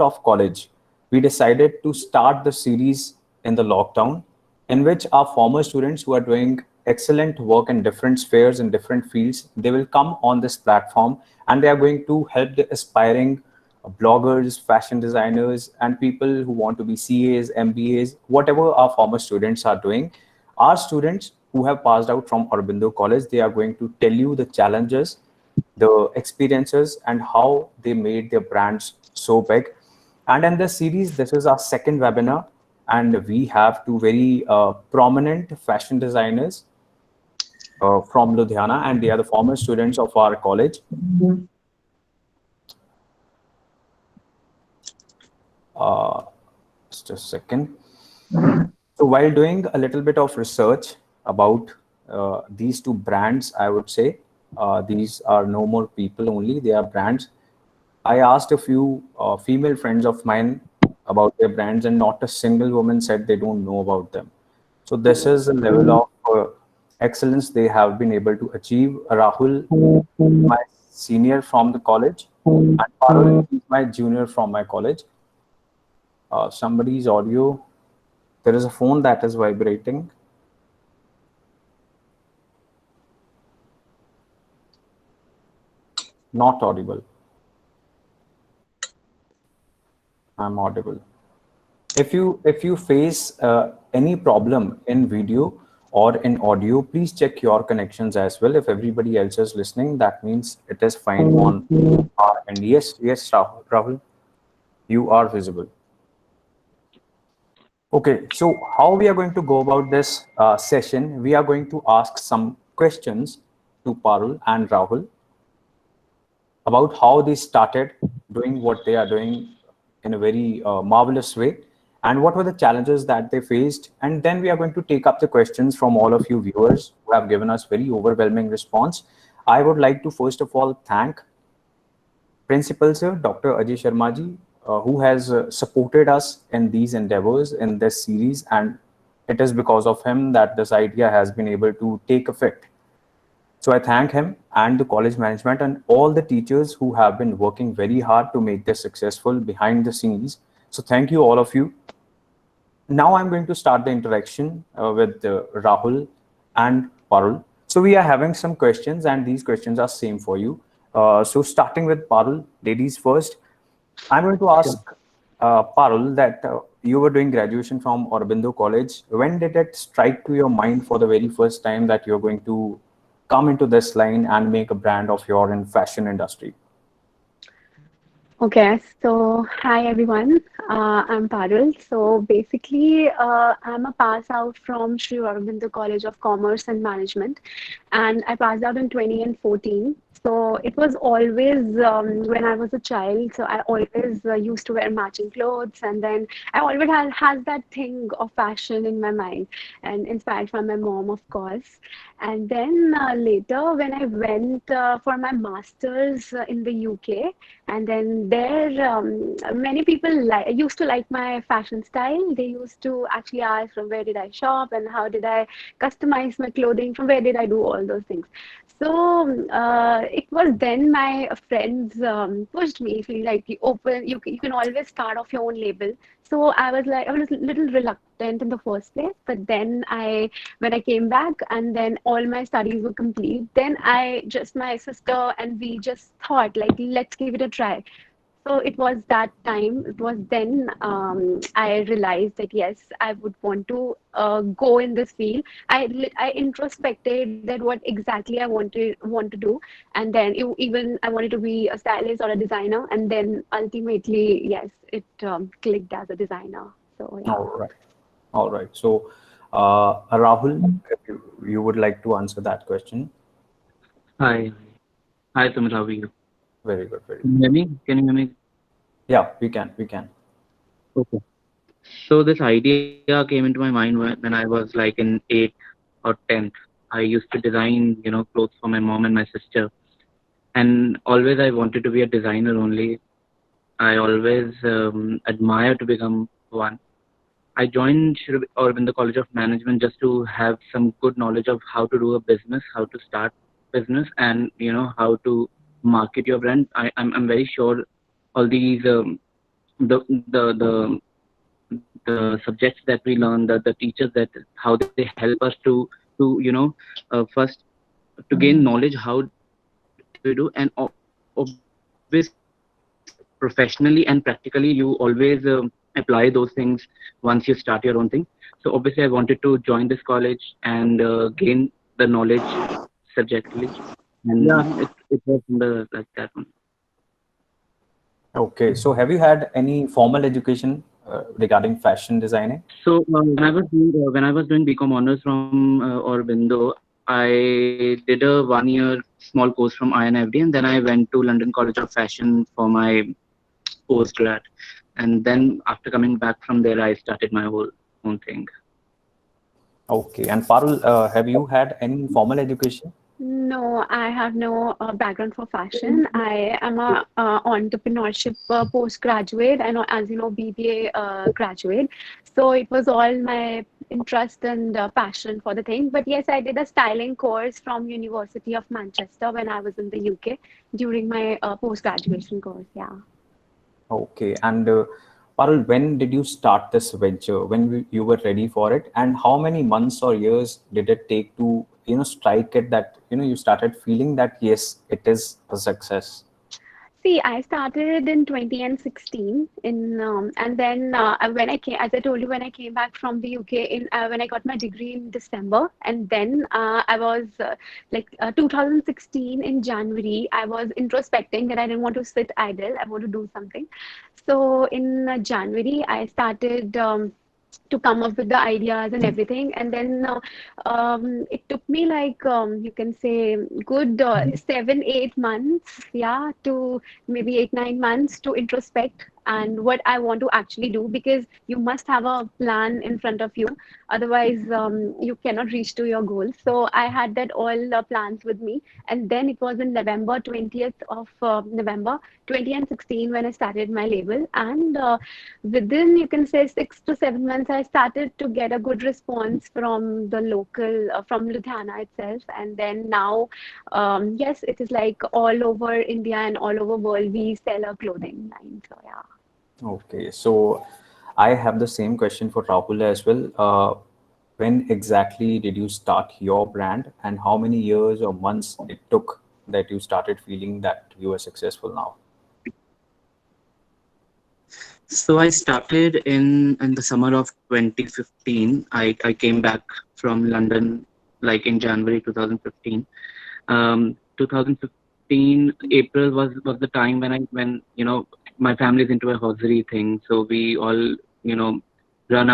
of college, we decided to start the series in the lockdown, in which our former students who are doing excellent work in different spheres in different fields, they will come on this platform and they are going to help the aspiring bloggers, fashion designers, and people who want to be CAs, MBAs, whatever our former students are doing. Our students who have passed out from Aurobindo College, they are going to tell you the challenges, the experiences, and how they made their brands so big. And in this series, this is our second webinar, and we have two very prominent fashion designers from Ludhiana, and they are the former students of our college. Just a second. So while doing a little bit of research about these two brands, I would say these are no more people only, they are brands. I asked a few female friends of mine about their brands, and not a single woman said they don't know about them. So this is a level of excellence they have been able to achieve. Rahul, my senior from the college, and Parul is my junior from my college. Somebody's audio. There is a phone that is vibrating. Not audible. I'm audible. If you face any problem in video or in audio, please check your connections as well. If everybody else is listening, that means it is fine on our end. Yes, Rahul, you are visible. Okay, so how we are going to go about this session? We are going to ask some questions to Parul and Rahul about how they started doing what they are doing in a very marvelous way, and what were the challenges that they faced. And then we are going to take up the questions from all of you viewers who have given us very overwhelming response. I would like to first of all thank Principal Sir Dr. Ajay Sharma ji, who has supported us in these endeavors in this series, and it is because of him that this idea has been able to take effect. So I thank him and the college management and all the teachers who have been working very hard to make this successful behind the scenes. So thank you all of you. Now I'm going to start the interaction with Rahul and Parul. So we are having some questions, and these questions are same for you. So starting with Parul, ladies first. I'm going to ask Parul that you were doing graduation from Aurobindo College. When did it strike to your mind for the very first time that you're going to come into this line and make a brand of your in fashion industry? Okay, so hi everyone. I'm Parul. So basically, I'm a pass out from Sri Aurobindo College of Commerce and Management, and I passed out in 2014. So it was always when I was a child. So I always used to wear matching clothes, and then I always has that thing of fashion in my mind, and inspired from my mom, of course. And then later, when I went for my master's in the UK, and then there, many people used to like my fashion style. They used to actually ask from where did I shop and how did I customize my clothing, from where did I do all those things. So it was then my friends pushed me, feel like you can always start off your own label. So I was a little reluctant in the first place, but then when I came back and then all my studies were complete, then my sister and we just thought like, let's give it a try. So it was that time, it was then I realized that yes, I would want to go in this field. I introspected that what exactly I want to do, and then even I wanted to be a stylist or a designer, and then ultimately, yes, it clicked as a designer. So yeah. All right. All right. So Rahul, if you would like to answer that question. Hi. Hi, Sumit. How are you? Very good. Very Can good. you hear me? Can you hear me? Yeah, we can. We can. Okay. So this idea came into my mind when I was like in 8th or 10th. I used to design, clothes for my mom and my sister. And always I wanted to be a designer only. I always admire to become one. I joined Aurobindo College of Management just to have some good knowledge of how to do a business, how to start business, and how to market your brand. I'm very sure all these the the subjects that we learn, the teachers, that how they help us to first to gain knowledge, how do we do, and obviously professionally and practically you always apply those things once you start your own thing. So obviously I wanted to join this college and gain the knowledge subjectively, and it was in the like that one. Okay, so have you had any formal education regarding fashion designing? So when I was doing BCom honors from Aurobindo, I did a 1 year small course from INFD, and then I went to London College of Fashion for my postgrad. And then after coming back from there, I started my whole own thing. Okay, and Parul, have you had any formal education? No, I have no background for fashion. I am a entrepreneurship postgraduate and as you know BBA graduate. So it was all my interest and passion for the thing. But yes, I did a styling course from University of Manchester when I was in the UK during my post-graduation course. Yeah. Okay, and Parul, when did you start this venture? When you were ready for it, and how many months or years did it take to, strike it that, you started feeling that yes, it is a success? See, I started in 2016 and then when I came, as I told you, when I came back from the UK when I got my degree in December, and then I was 2016 in January, I was introspecting that I didn't want to sit idle. I want to do something. So in January, I started. To come up with the ideas and everything. And then it took me like you can say good 7, 8 months, yeah, to maybe 8, 9 months to introspect and what I want to actually do because you must have a plan in front of you. Otherwise, you cannot reach to your goal. So I had that all plans with me. And then it was in November 20th of November 2016 when I started my label. And within you can say 6 to 7 months I started to get a good response from the local from Ludhiana itself, and then now yes, it is like all over India and all over world we sell a clothing line. So yeah. Okay, so I have the same question for Rahul as well. When exactly did you start your brand, and how many years or months it took that you started feeling that you are successful now? So I started in the summer of 2015. I came back from London like in January 2015. 2015 April was the time when my family's into a hosiery thing, so we all run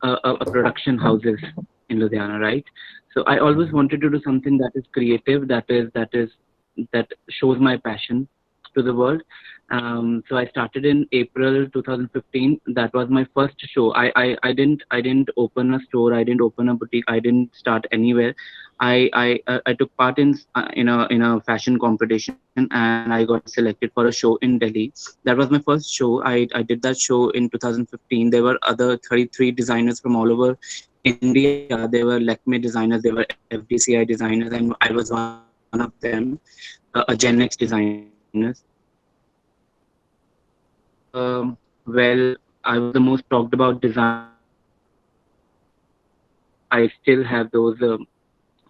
a production houses in Ludhiana, right? So I always wanted to do something that is creative, that shows my passion to the world. So I started in April 2015. That was my first show. I didn't open a store. I didn't open a boutique. I didn't start anywhere. I took part in a fashion competition, and I got selected for a show in Delhi. That was my first show. I did that show in 2015. There were other 33 designers from all over India. There were Lakme designers, there were FDCI designers, and I was one of them, a Gen X designers. Well, I was the most talked about designer in the competition. I still have those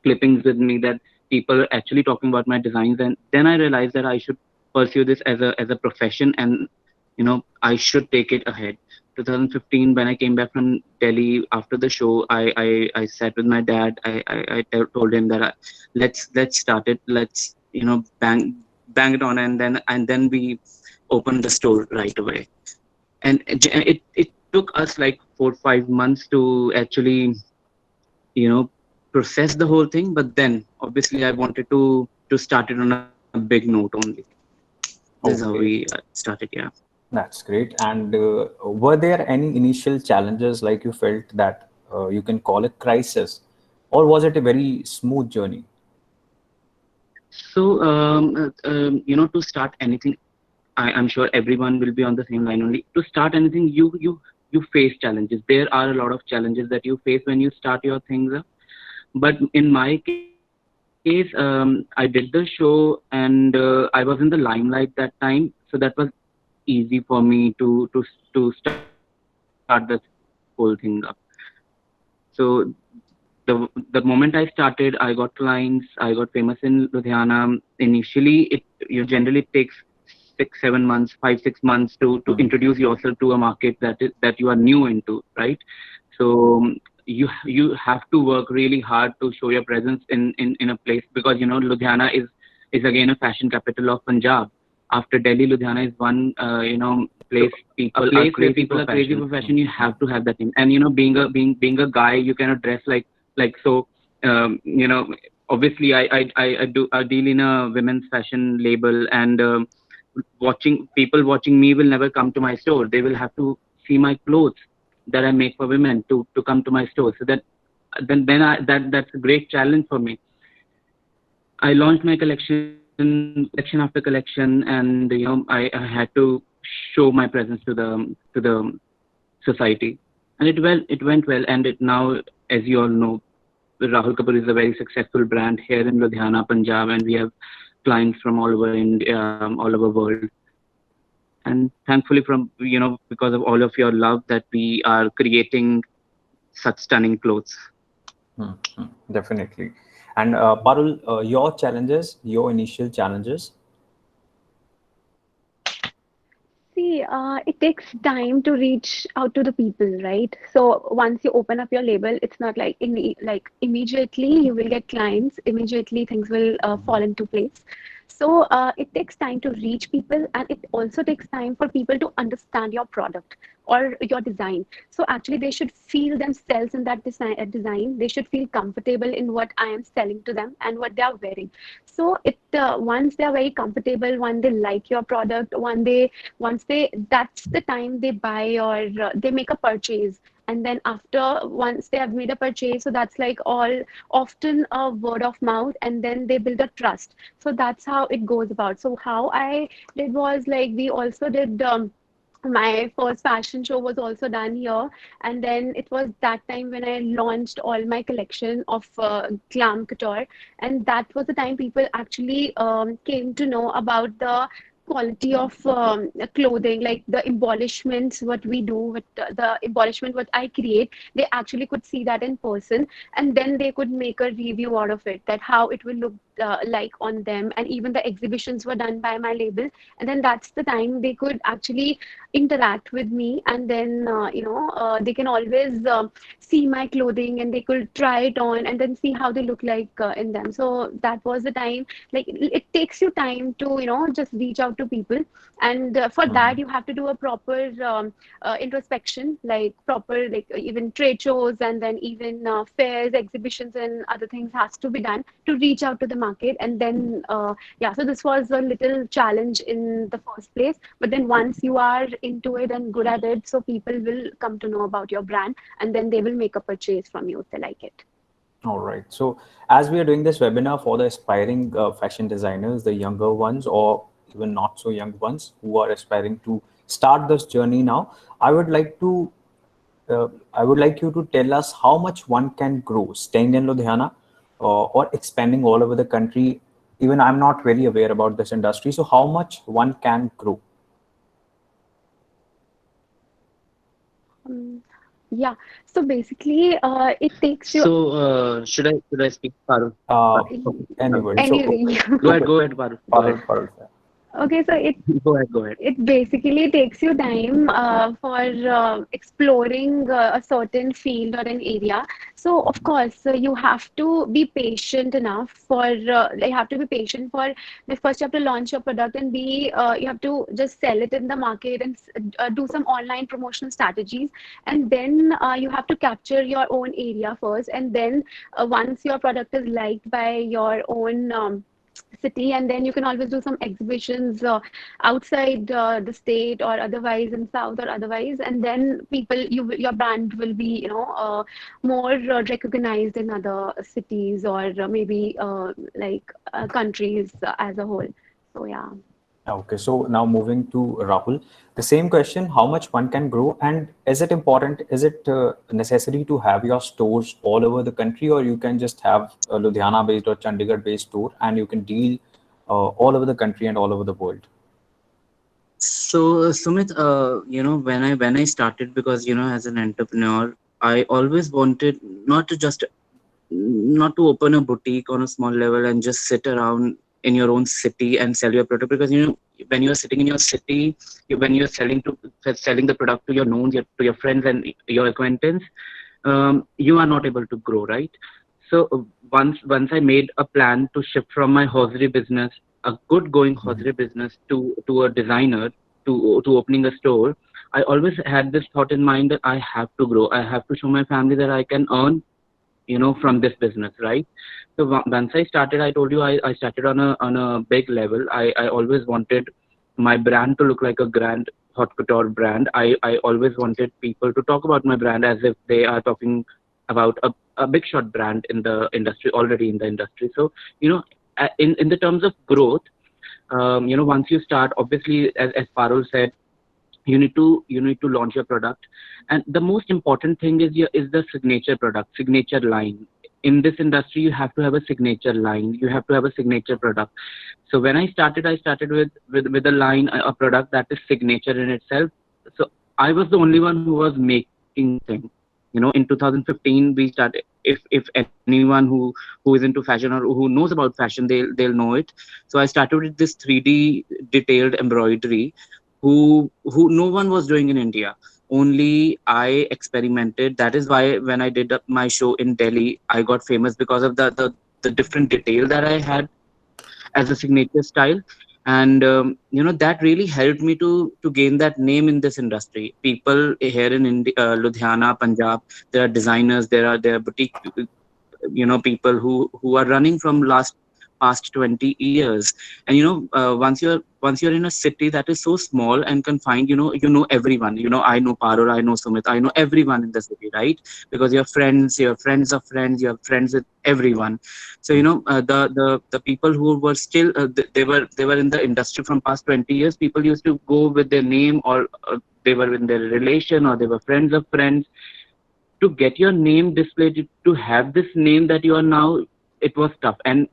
clippings with me that people are actually talking about my designs, and then I realized that I should pursue this as a profession, and I should take it ahead. 2015, when I came back from Delhi after the show, I sat with my dad. Told him that let's start it. Let's bang it on, and then we opened the store right away. And it took us like 4 5 months to actually process the whole thing, but then obviously I wanted to start it on a big note only. This is how we Okay, started. Yeah. that's great. And were there any initial challenges like you felt that you can call a crisis, or was it a very smooth journey? So to start anything, I'm sure everyone will be on the same line only. To start anything, you face challenges. There are a lot of challenges that you face when you start your things up. But in my case, I did the show, and I was in the limelight that time. So that was easy for me to start this whole thing up. So the moment I started, I got clients, I got famous in Ludhiana. Initially, it generally takes 6 7 months, 5 6 months to Hmm. introduce yourself to a market that you are new into, right? So you have to work really hard to show your presence in a place, because Ludhiana is again a fashion capital of Punjab. After Delhi, Ludhiana is one So place a people are place where crazy people for are crazy fashion. for You fashion. have to have that thing. And being a guy, you cannot dress like so. Um, you know, Obviously, I deal in a women's fashion label, and watching me will never come to my store. They will have to see my clothes that I make for women to come to my store. So that's a great challenge for me. I launched my collection after collection, and I had to show my presence to the society, and it went well. And it now, as you all know, Rahul Kapoor is a very successful brand here in Ludhiana, Punjab, and we have clients from all over India, all over world. And thankfully, because of all of your love, that we are creating such stunning clothes. Hmm, hmm, definitely. And Parul, your challenges, your initial challenges. See, it takes time to reach out to the people, right? So once you open up your label, it's not like immediately you will get clients, immediately things will fall into place. So it takes time to reach people, and it also takes time for people to understand your product or your design. So actually, they should feel themselves in that design. They should feel comfortable in what I am selling to them and what they are wearing. So it once they are very comfortable, when they like your product, once they that's the time they buy or they make a purchase. And then after once they have made a purchase, so that's like all often a word of mouth, and then they build a trust. So that's how it goes about. So how I did was like we also did my first fashion show was also done here, and then it was that time when I launched all my collection of glam couture, and that was the time people actually came to know about the quality of clothing, like the embellishments what we do with the embellishment what I create. They actually could see that in person, and then they could make a review out of it, that how it will look like on them. And even the exhibitions were done by my label, and then that's the time they could actually interact with me. And then they can always see my clothing, and they could try it on and then see how they look like in them. So that was the time. Like it takes you time to just reach out to people, and for Mhm. that you have to do a proper introspection, like proper, like even trade shows, and then even fairs, exhibitions, and other things has to be done to reach out to the market. And then yeah, so this was a little challenge in the first place, but then once you are into it and good at it, so people will come to know about your brand, and then they will make a purchase from you if they like it. All right. So as we are doing this webinar for the aspiring fashion designers, the younger ones or even not so young ones who are aspiring to start this journey now, I would like to I would like you to tell us how much one can grow staying in Ludhiana or expanding all over the country. Even I'm not very aware about this industry. So how much one can grow? um, yeah, so basically it takes you So should I speak, Parul? Uh, Okay. Anybody. So anyway. okay, Go ahead, Parul. Go ahead. Parul, Parul, sir. Okay, so Go ahead. Go ahead. it basically takes you time for exploring a certain field or an area. So, of course, you have to be patient enough for, you have to be patient for the first you have to launch your product, and be, you have to just sell it in the market, and do some online promotional strategies. And then you have to capture your own area first. And then once your product is liked by your own city, and then you can always do some exhibitions outside the state, or otherwise in south, or otherwise. And then your brand will be more recognized in other cities, or maybe countries as a whole. So yeah. Okay, so now moving to Rahul, the same question, how much one can grow, and is it important, is it necessary to have your stores all over the country, or you can just have a Ludhiana based or Chandigarh based store and you can deal all over the country and all over the world? So, Sumit, when I started, because as an entrepreneur, I always wanted not to just not to open a boutique on a small level and just sit around in your own city and sell your product, because when you're sitting in your city, when you're selling the product to your knowns, to your friends and your acquaintance, you are not able to grow, right? So once I made a plan to shift from my hosiery business, a good going hosiery business, to a designer, to opening a store, I always had this thought in mind that I have to grow. I have to show my family that I can earn, from this business, right? So once I started, I told you, I started on a big level. I always wanted my brand to look like a grand hot couture brand. I always wanted people to talk about my brand as if they are talking about a big shot brand in the industry, already in the industry. So in the terms of growth, once you start, obviously, as Parul said, you need to launch your product, and the most important thing is the signature product, signature line. In this industry, you have to have a signature line, you have to have a signature product. So when I started with a line, a product that is signature in itself. So I was the only one who was making this thing. In 2015 we started. If anyone who is into fashion or who knows about fashion, they'll know it. So I started with this 3D detailed embroidery, who no one was doing in India. Only I experimented. That is why when I did my show in Delhi, I got famous because of the different detail that I had as a signature style. And that really helped me to gain that name in this industry. People here in India, Ludhiana, Punjab, there are designers, there are boutique, people who are running from last past 20 years. And once you're in a city that is so small and confined, you know everyone. I know Parul, I know Sumit, I know everyone in the city, right? Because your friends of friends, you're friends with everyone. So the people who were still, they were in the industry from past 20 years. People used to go with their name, or they were in their relation, or they were friends of friends. To get your name displayed, to have this name that you are now, it was tough. And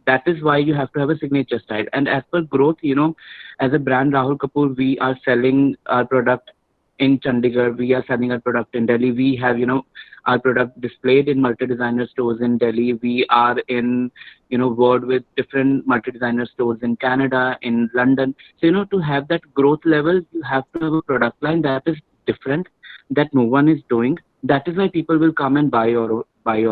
that is why you have to have a signature style. And as per growth, as a brand Rahul Kapoor, we are selling our product in Chandigarh, we are selling our product in Delhi. We have our product displayed in multi designer stores in Delhi. We are in word with different multi designer stores in Canada, in London. So to have that growth level, you have to have a product line that is different, that no one is doing. That is why people will come and buy your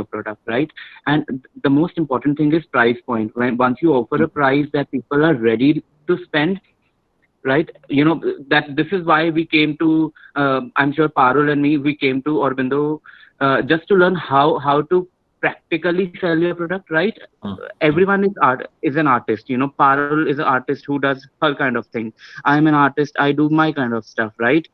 product, right? And the most important thing is price point. When once you offer a price that people are ready to spend, right? That this is why we came to, I'm sure Parul and me, we came to Orbindo, just to learn how to practically sell your product, right? Everyone is an artist. Parul is an artist who does her kind of thing. I'm an artist, I do my kind of stuff, right?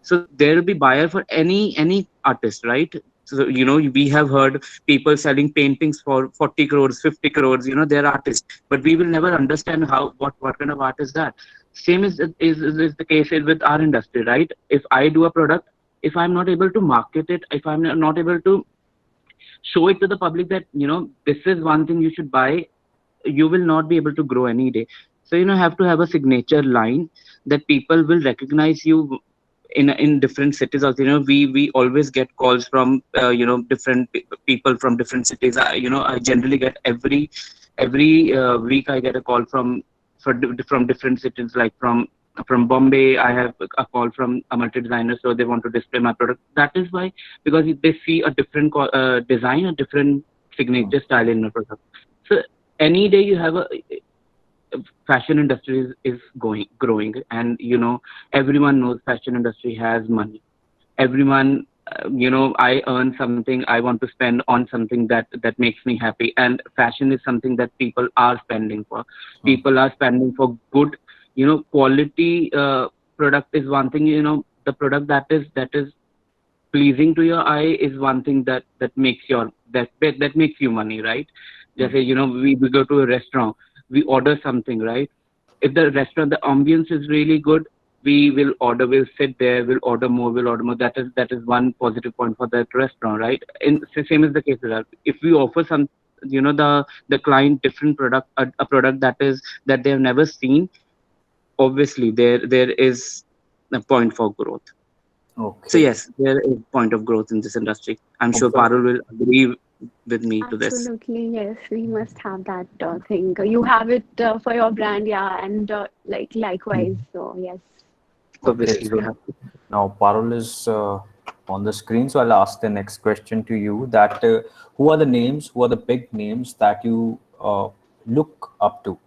So there will be buyer for any artist, right? So we have heard people selling paintings for 40 crores, 50 crores. They're artists, but we will never understand what kind of art is that. Same is the case with our industry, right? If I do a product, if I'm not able to market it, if I'm not able to show it to the public that this is one thing you should buy, you will not be able to grow any day. So have to have a signature line that people will recognize you in different cities. Also, we always get calls from different people from different cities. I generally get every week I get a call from different cities, like from Bombay. I have a call from a multi designer, so they want to display my product. That is why, because they see a different design, a different signature style in the product. So any day you have a fashion industry is going growing, and everyone knows fashion industry has money. Everyone, I earn something, I want to spend on something that makes me happy, and fashion is something that people are spending for. People are spending for good, quality product is one thing. The product that is pleasing to your eye is one thing that makes you money, right? Just say, we go to a restaurant, we order something, right? If the restaurant, the ambience is really good, we'll sit there, we'll order more. That is one positive point for that restaurant, right? And same is the case with us. If we offer some, the client different product, a product that they have never seen, obviously there is a point for growth. So Okay. yes, there is point of growth in this industry. I'm sure So, Parul will agree with me to this. Absolutely, yes. We must have that thing. You have it for your brand, yeah, and like likewise. So yes. okay. Obviously, we So have to. now Parul is on the screen. So I'll ask the next question to you that who are the big names that you look up to?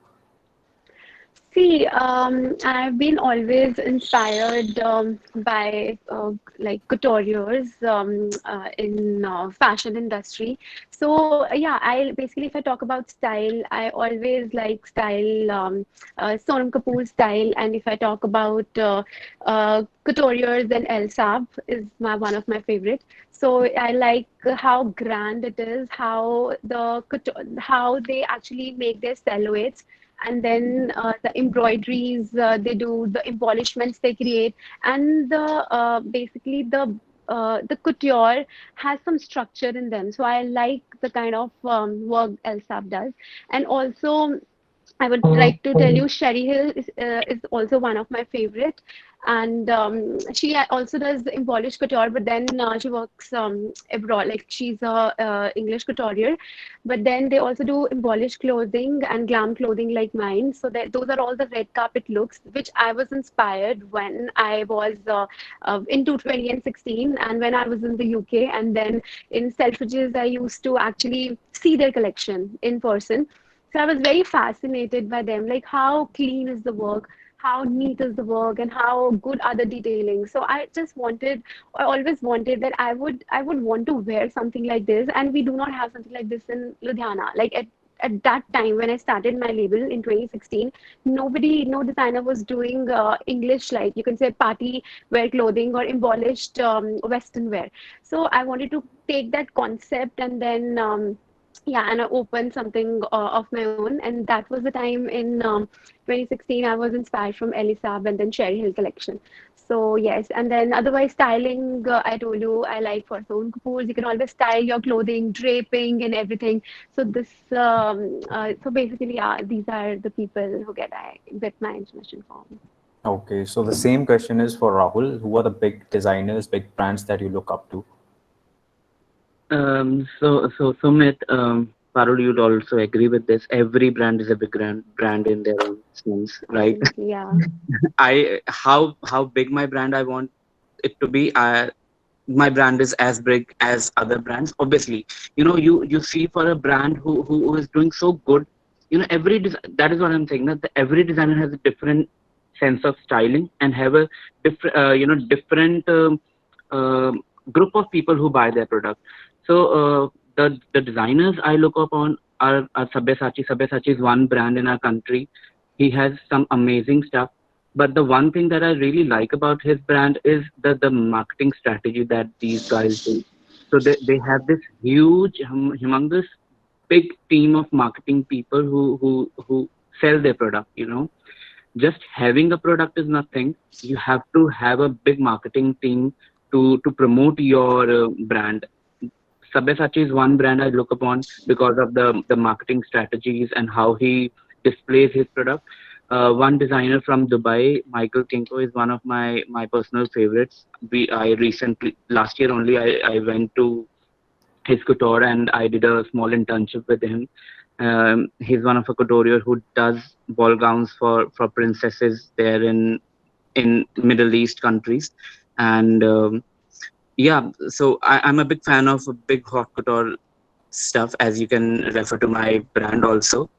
See, I've been always inspired by like couturiers in fashion industry. So yeah, I basically, if I talk about style, I always like style, Sonam Kapoor style, and if I talk about couturiers, then Elsab is one of my favorite. So I like how grand it is, how they actually make their silhouettes, and then the embroideries they do, the embellishments they create, and basically the couture has some structure in them. So I like the kind of work Elsap does. And also I would like to tell you Sherry Hill is also one of my favorite. And she also does embellished couture, but then she works abroad. Like she's a English couturier, but then they also do embellished clothing and glam clothing like mine. So that those are all the red carpet looks, which I was inspired when I was into 2016 and when I was in the UK. And then in Selfridges, I used to actually see their collection in person. So I was very fascinated by them, like how clean is the work, how neat is the work, and how good are the detailing. So I always wanted that I would want to wear something like this, and we do not have something like this in Ludhiana. Like at that time when I started my label in 2016, no designer was doing English, like you can say party wear clothing or embellished Western wear. So I wanted to take that concept and then yeah, and I opened something of my own, and that was the time in 2016 I was inspired from Elisab and then Cherry Hill collection. So yes, and then otherwise styling, I told you I like for Sohn Kapoor's. You can always style your clothing, draping, and everything. So so basically, yeah, these are the people who get my inspiration from. Okay. So the same question is for Rahul. Who are the big designers, big brands that you look up to? So Sumit, Parul, you'd also agree with this. Every brand is a big brand in their own sense, right? Absolutely, yeah. I how big my brand I want it to be. My brand is as big as other brands. Obviously, you see for a brand who is doing so good, that is what I'm saying. That every designer has a different sense of styling and have a different different group of people who buy their product. So the designers I look upon are Sabyasachi. Sabyasachi is one brand in our country. He has some amazing stuff. But the one thing that I really like about his brand is the marketing strategy that these guys do. So they have this huge, humongous, big team of marketing people who sell their product. Just having a product is nothing. You have to have a big marketing team to promote your brand. Sabyasachi is one brand I look upon because of the marketing strategies and how he displays his product. One designer from Dubai, Michael Kinko, is one of my personal favorites. I recently, last year only, I went to his couture and I did a small internship with him. He's one of a couturier who does ball gowns for princesses there in Middle East countries, and yeah, so I'm a big fan of big hot couture stuff, as you can refer to my brand also.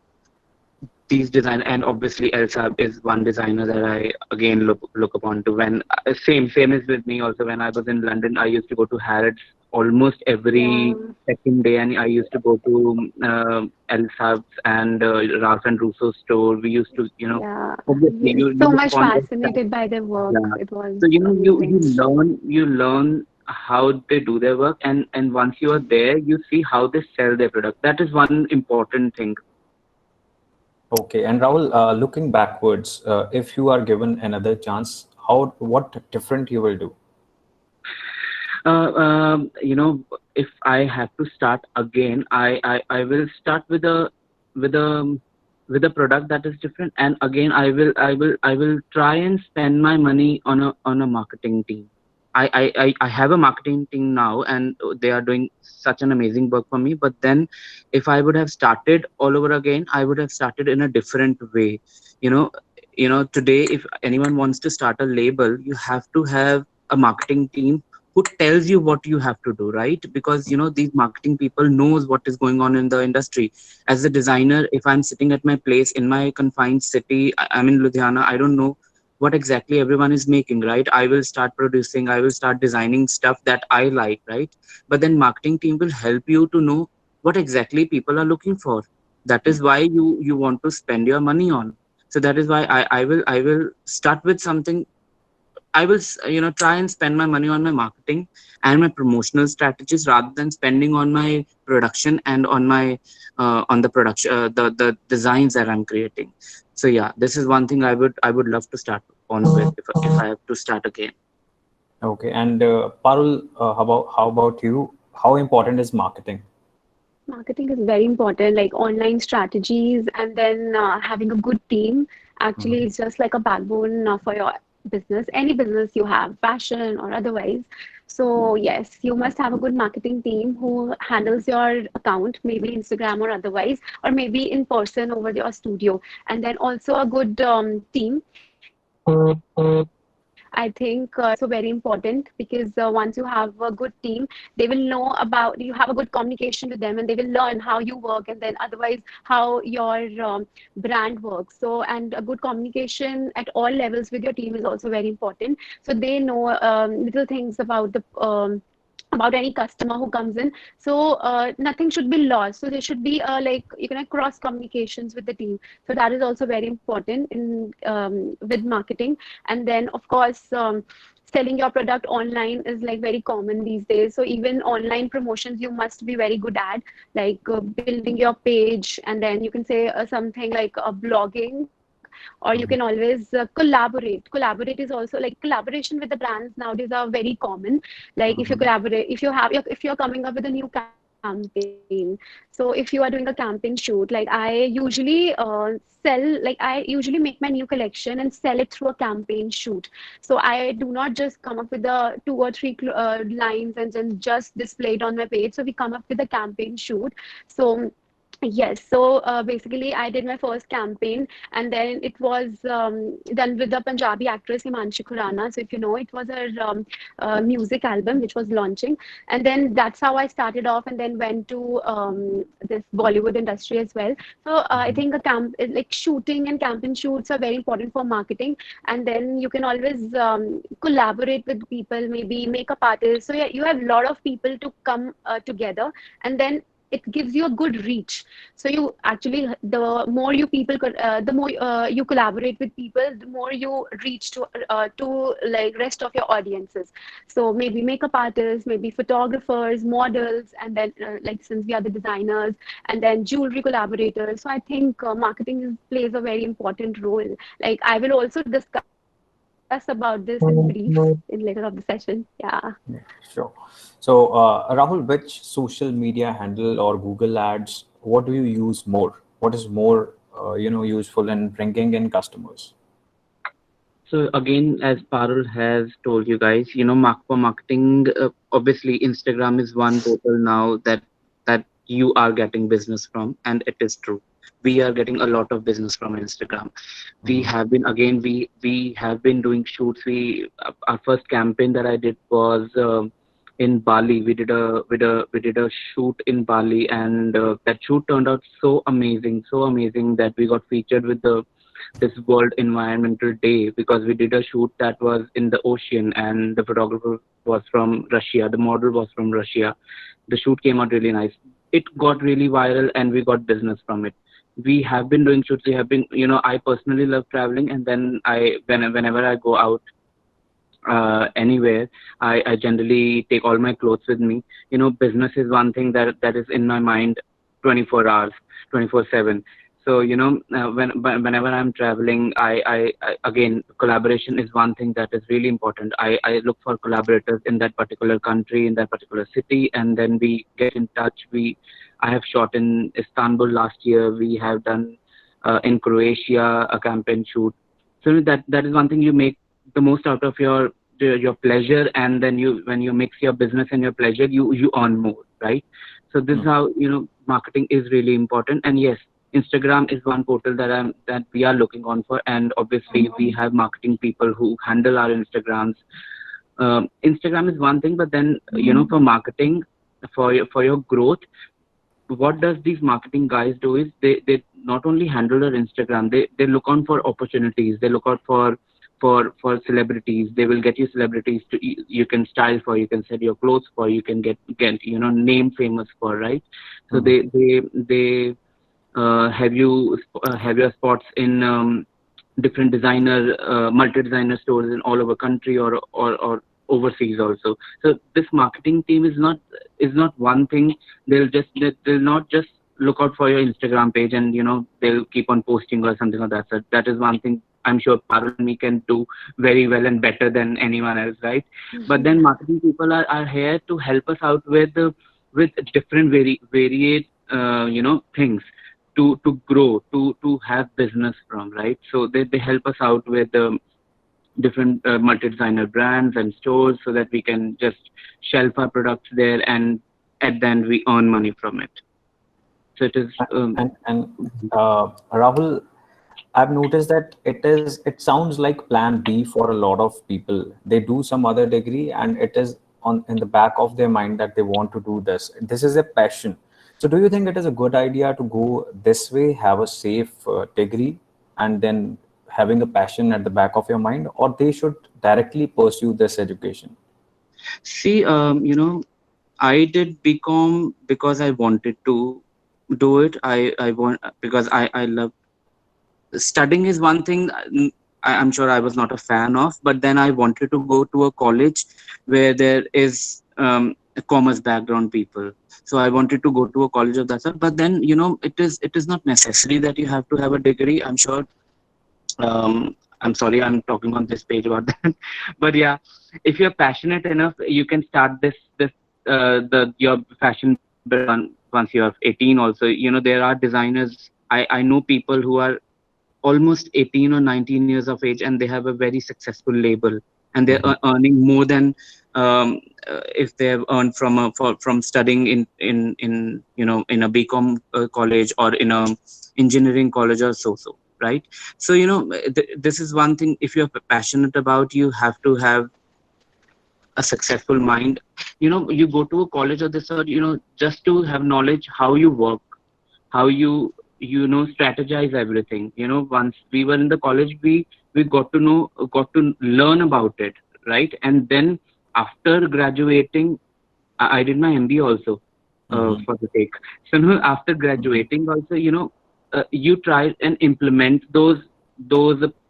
These design, and obviously Elsa is one designer that I again look upon to. When same is with me also. When I was in London, I used to go to Harrods almost every Yeah. second day, and I used to go to Elsab's and Ralph and Russo store. We used to, Yeah, obviously yes. you So look much upon their stuff. fascinated by their work. Yeah. It was So you amazing. learn how they do their work, and once you are there, you see how they sell their product. That is one important thing. Okay. And Rahul, looking backwards, if you are given another chance, what different you will do? Uh, if I have to start again, I will start with a with a product that is different. And again, I will try and spend my money on a marketing team. I have a marketing team now, and they are doing such an amazing work for me. But then, if I would have started all over again, I would have started in a different way. You know, today, if anyone wants to start a label, you have to have a marketing team who tells you what you have to do, right? Because these marketing people knows what is going on in the industry. As a designer, if I'm sitting at my place in my confined city, I'm in Ludhiana, I don't know what exactly everyone is making, right? I will start producing, I will start designing stuff that I like, right? But then marketing team will help you to know what exactly people are looking for. That is why you want to spend your money on. So that is why I will start with something. I will, try and spend my money on my marketing and my promotional strategies rather than spending on my production and on the production, the designs that I'm creating. So yeah, this is one thing I would love to start on with if I have to start again. Okay, and Parul, how about you? How important is marketing? Marketing is very important, like online strategies, and then having a good team. Mhm. Actually, it's just like a backbone for your business, any business you have, fashion or otherwise. So, yes, you must have a good marketing team who handles your account, maybe Instagram or otherwise, or maybe in person over your studio. And then also a good team. I think it's also very important because once you have a good team, they will know about you have a good communication with them and they will learn how you work and then otherwise how your brand works. So, and a good communication at all levels with your team is also very important. So they know little things about any customer who comes in. So nothing should be lost. So there should be like cross communications with the team. So that is also very important in with marketing. And then of course. Selling your product online is like very common these days. So even online promotions, you must be very good at, like building your page, and then you can say something like blogging, or you can Mhm. always collaborate. Collaborate is also like collaboration with the brands nowadays are very common. Like if you Mhm. collaborate, if you're coming up with a new campaign, so if you are doing a campaign shoot, like I usually make my new collection and sell it through a campaign shoot. So I do not just come up with the two or three lines and then just display it on my page. So we come up with a campaign shoot. So yes, so basically, I did my first campaign, and then it was done with the Punjabi actress Himanshi Khurana. So if you know, it was her music album which was launching, and then that's how I started off, and then went to this Bollywood industry as well. So I Mhm. think a like shooting and campaign shoots are very important for marketing, and then you can always collaborate with people, maybe makeup artists. So yeah, you have a lot of people to come together, and then it gives you a good reach. So you actually, the more you people the more you collaborate with people, the more you reach to like rest of your audiences. So maybe makeup artists, maybe photographers, models, and then like since we are the designers, and then jewelry collaborators. So I think marketing plays a very important role. Like I will also discuss about this in brief in later of the session. Yeah. Yeah, sure. So, Rahul, which social media handle or Google Ads, what do you use more? What is more, useful in bringing in customers? So again, as Parul has told you guys, for marketing, obviously Instagram is one portal now that you are getting business from, and it is true. We are getting a lot of business from Instagram. We Mhm. have been, again, we have been doing shoots. Our first campaign that I did was in Bali. We did a shoot in Bali, and that shoot turned out so amazing that we got featured with this World Environmental Day, because we did a shoot that was in the ocean, and the photographer was from Russia. The model was from Russia. The shoot came out really nice. It got really viral, and we got business from it. We have been doing shoots. We have been, I personally love traveling, and then whenever I go out anywhere, I generally take all my clothes with me. Business is one thing that is in my mind 24 hours, 24/7. So whenever I'm traveling, again, collaboration is one thing that is really important. I look for collaborators in that particular country, in that particular city, and then we get in touch. I have shot in Istanbul last year. We have done in Croatia, a campaign shoot. So that is one thing. You make the most out of your pleasure, and then when you mix your business and your pleasure, you earn more, right? So this is how marketing is really important. And yes, Instagram is one portal that we are looking on for, and obviously we have marketing people who handle our Instagrams. Instagram is one thing, but then for marketing, for your growth, what does these marketing guys do is they not only handle their Instagram, they look on for opportunities, they look out for celebrities. They will get you celebrities you can style for, you can sell your clothes for, you can get name famous for, right? So they have your spots in different multi-designer stores in all over country or overseas also. So this marketing team is not one thing. They'll not just look out for your Instagram page and they'll keep on posting or something like that. So that is one thing I'm sure Parul and me can do very well and better than anyone else, right? But then marketing people are here to help us out with different varied things to grow, to have business from, right? So they help us out with different multi-designer brands and stores so that we can just shelf our products there, and at the end we earn money from it. So it is Rahul, I've noticed that it sounds like plan B for a lot of people. They do some other degree and it is in the back of their mind that they want to do this. This is a passion. So do you think it is a good idea to go this way, have a safe degree, and then having a passion at the back of your mind, or they should directly pursue this education? See, I did BCom because I wanted to do it. I want, because I love studying is one thing. I'm sure I was not a fan of, but then I wanted to go to a college where there is a commerce background people. So I wanted to go to a college of that sort. But then it is not necessary that you have to have a degree. I'm sure. I'm sorry, I'm talking on this page about that. But yeah, if you're passionate enough, you can start your fashion brand once you're 18. Also, there are designers. I know people who are almost 18 or 19 years of age, and they have a very successful label, and they're earning more than if they have earned from studying in a BCom college or in a engineering college or so, right? So this is one thing. If you're passionate about, you have to have a successful mind. You go to a college of this sort, just to have knowledge how you work, how you strategize everything. Once we were in the college, we got to learn about it, right? And then after graduating, I did my MBA also for the sake. So after graduating also, you try and implement those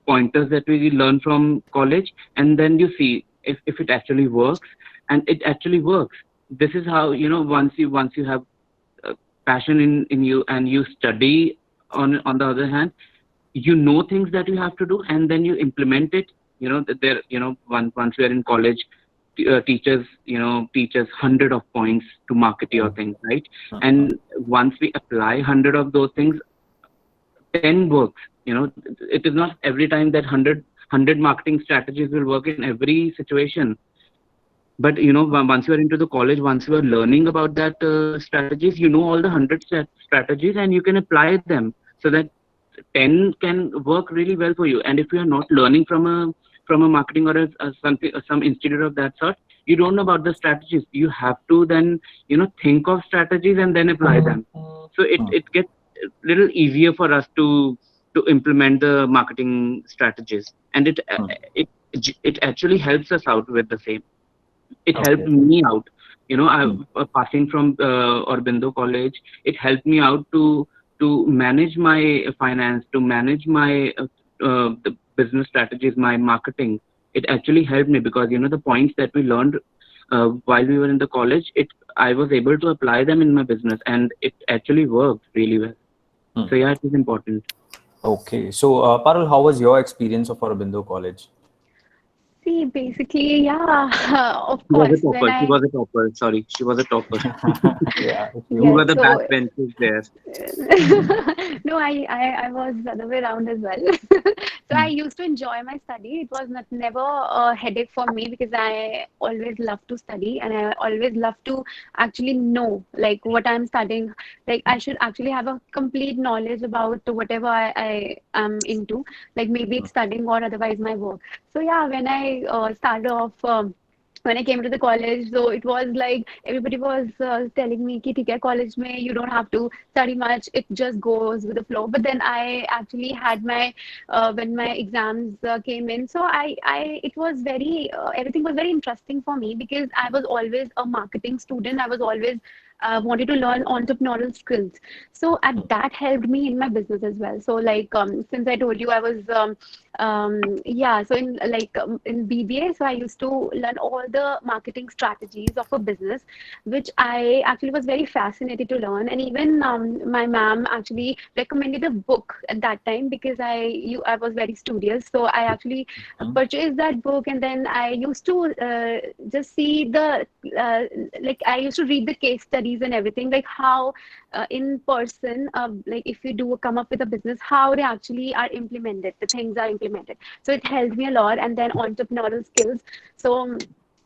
pointers that we learn from college, and then you see if it actually works, and it actually works. This is how once you have passion in you, and you study on the other hand, things that you have to do, and then you implement it. Once we are in college, teachers teach us 100 of points to market your things, right? And once we apply 100 of those things, 10 works. It is not every time that 100 marketing strategies will work in every situation. But once you are into the college, once you are learning about that strategies, all the 100 strategies, and you can apply them, so that 10 can work really well for you. And if you are not learning from a marketing or some institute of that sort, you don't know about the strategies. You have to then think of strategies and then apply them. So it gets a little easier for us to implement the marketing strategies, and it actually helps us out with the same. It helped me out. I passing from Aurobindo College, it helped me out to manage my finance, to manage my the business strategies, my marketing. It actually helped me because the points that we learned while we were in the college, I was able to apply them in my business, and it actually worked really well. So yeah, it is important. Okay, so Parul, how was your experience of Aurobindo College? See, basically, yeah, of She was a course. When topper. She I was a topper. Sorry, she was a topper. Yeah, if We you yes, were the so backbenchers there. no, I was the other way around as well. So I used to enjoy my study. It was not never a headache for me because I always love to study and I always love to actually know like what I'm studying. Like I should actually have a complete knowledge about whatever I am into. Like maybe it's studying or otherwise my work. So yeah, when I started off. When I came to the college, so it was like everybody was telling me, "Ki theek hai, college mein you don't have to study much; it just goes with the flow." But then I actually had my when my exams came in, so it was very everything was very interesting for me because I was always a marketing student. I was always wanted to learn entrepreneurial skills. So and that helped me in my business as well. So like since I told you I was yeah, so in in BBA, so I used to learn all the marketing strategies of a business, which I actually was very fascinated to learn. And even my ma'am actually recommended a book at that time because I was very studious. So I actually purchased that book, and then I used to just see the uh, like I used to read the case studies and everything, like how in person, like if you do come up with a business, how they actually are implemented, the things are implemented. So it helped me a lot. And then entrepreneurial skills. So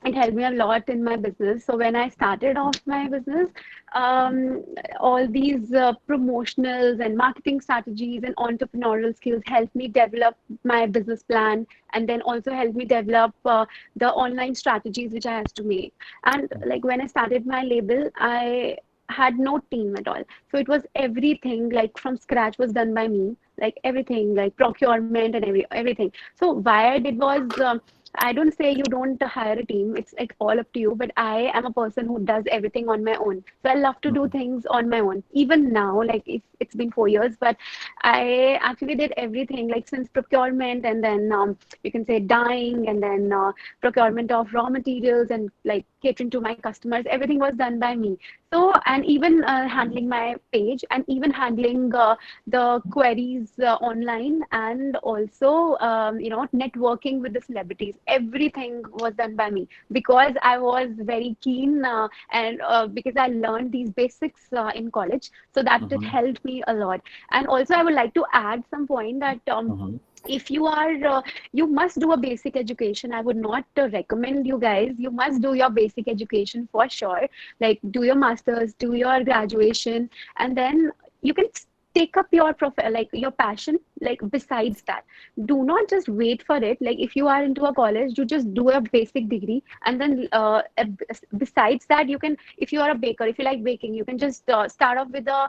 it helped me a lot in my business. So when I started off my business, um, all these promotionals and marketing strategies and entrepreneurial skills helped me develop my business plan, and then also helped me develop the online strategies which I had to make. And like when I started my label, I had no team at all. So it was everything like from scratch was done by me, like everything, like procurement and everything. So why I did was I don't say you don't hire a team. It's like all up to you. But I am a person who does everything on my own. So I love to do things on my own. Even now, like it's been 4 years, but I actually did everything like since procurement, and then you can say dyeing, and then procurement of raw materials, and like catering to my customers. Everything was done by me. So, and even handling my page, and even handling the queries online, and also networking with the celebrities. Everything was done by me because I was very keen, and because I learned these basics in college, so that it helped me a lot. And also I would like to add some point that if you are you must do a basic education. I would not recommend you guys, you must do your basic education for sure, like do your masters, do your graduation, and then you can take up your like your passion, like besides that. Do not just wait for it. Like if you are into a college, you just do a basic degree, and then besides that, you can, if you are a baker, if you like baking, you can just start off with a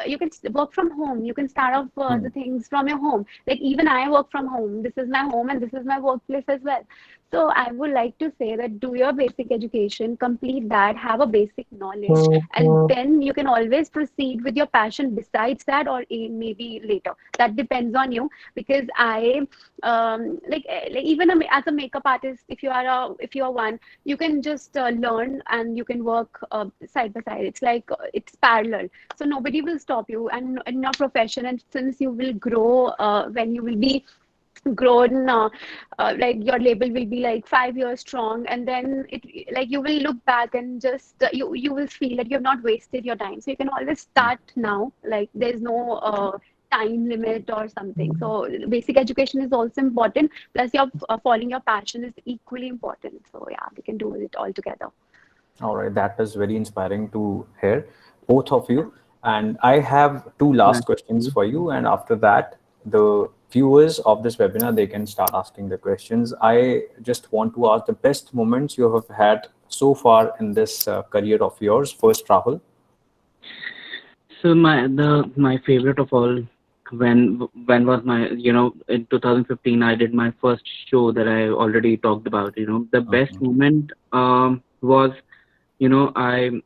you can work from home. You can start off the things from your home. Like even I work from home. This is my home and this is my workplace as well. So I would like to say that do your basic education, complete that, have a basic knowledge, and then you can always proceed with your passion besides that, or maybe later. That depends on you. Because I like even as a makeup artist, if you are one, you can just learn and you can work side by side. It's like it's parallel, so nobody will stop you. And in your profession, and since you will grow when you will be grown, like your label will be like 5 years strong, and then it, like you will look back and just you will feel that you have not wasted your time. So you can always start now. Like there's no time limit or something. So basic education is also important, plus your following your passion is equally important. So yeah, we can do it all together. All right, that is very inspiring to hear, both of you. And I have two last questions Naturally. for you. And after that, the viewers of this webinar, they can start asking the questions. I just want to ask the best moments you have had so far in this career of yours. First, Rahul. So my favorite of all, when was my, in 2015 I did my first show that I already talked about. The best moment was, I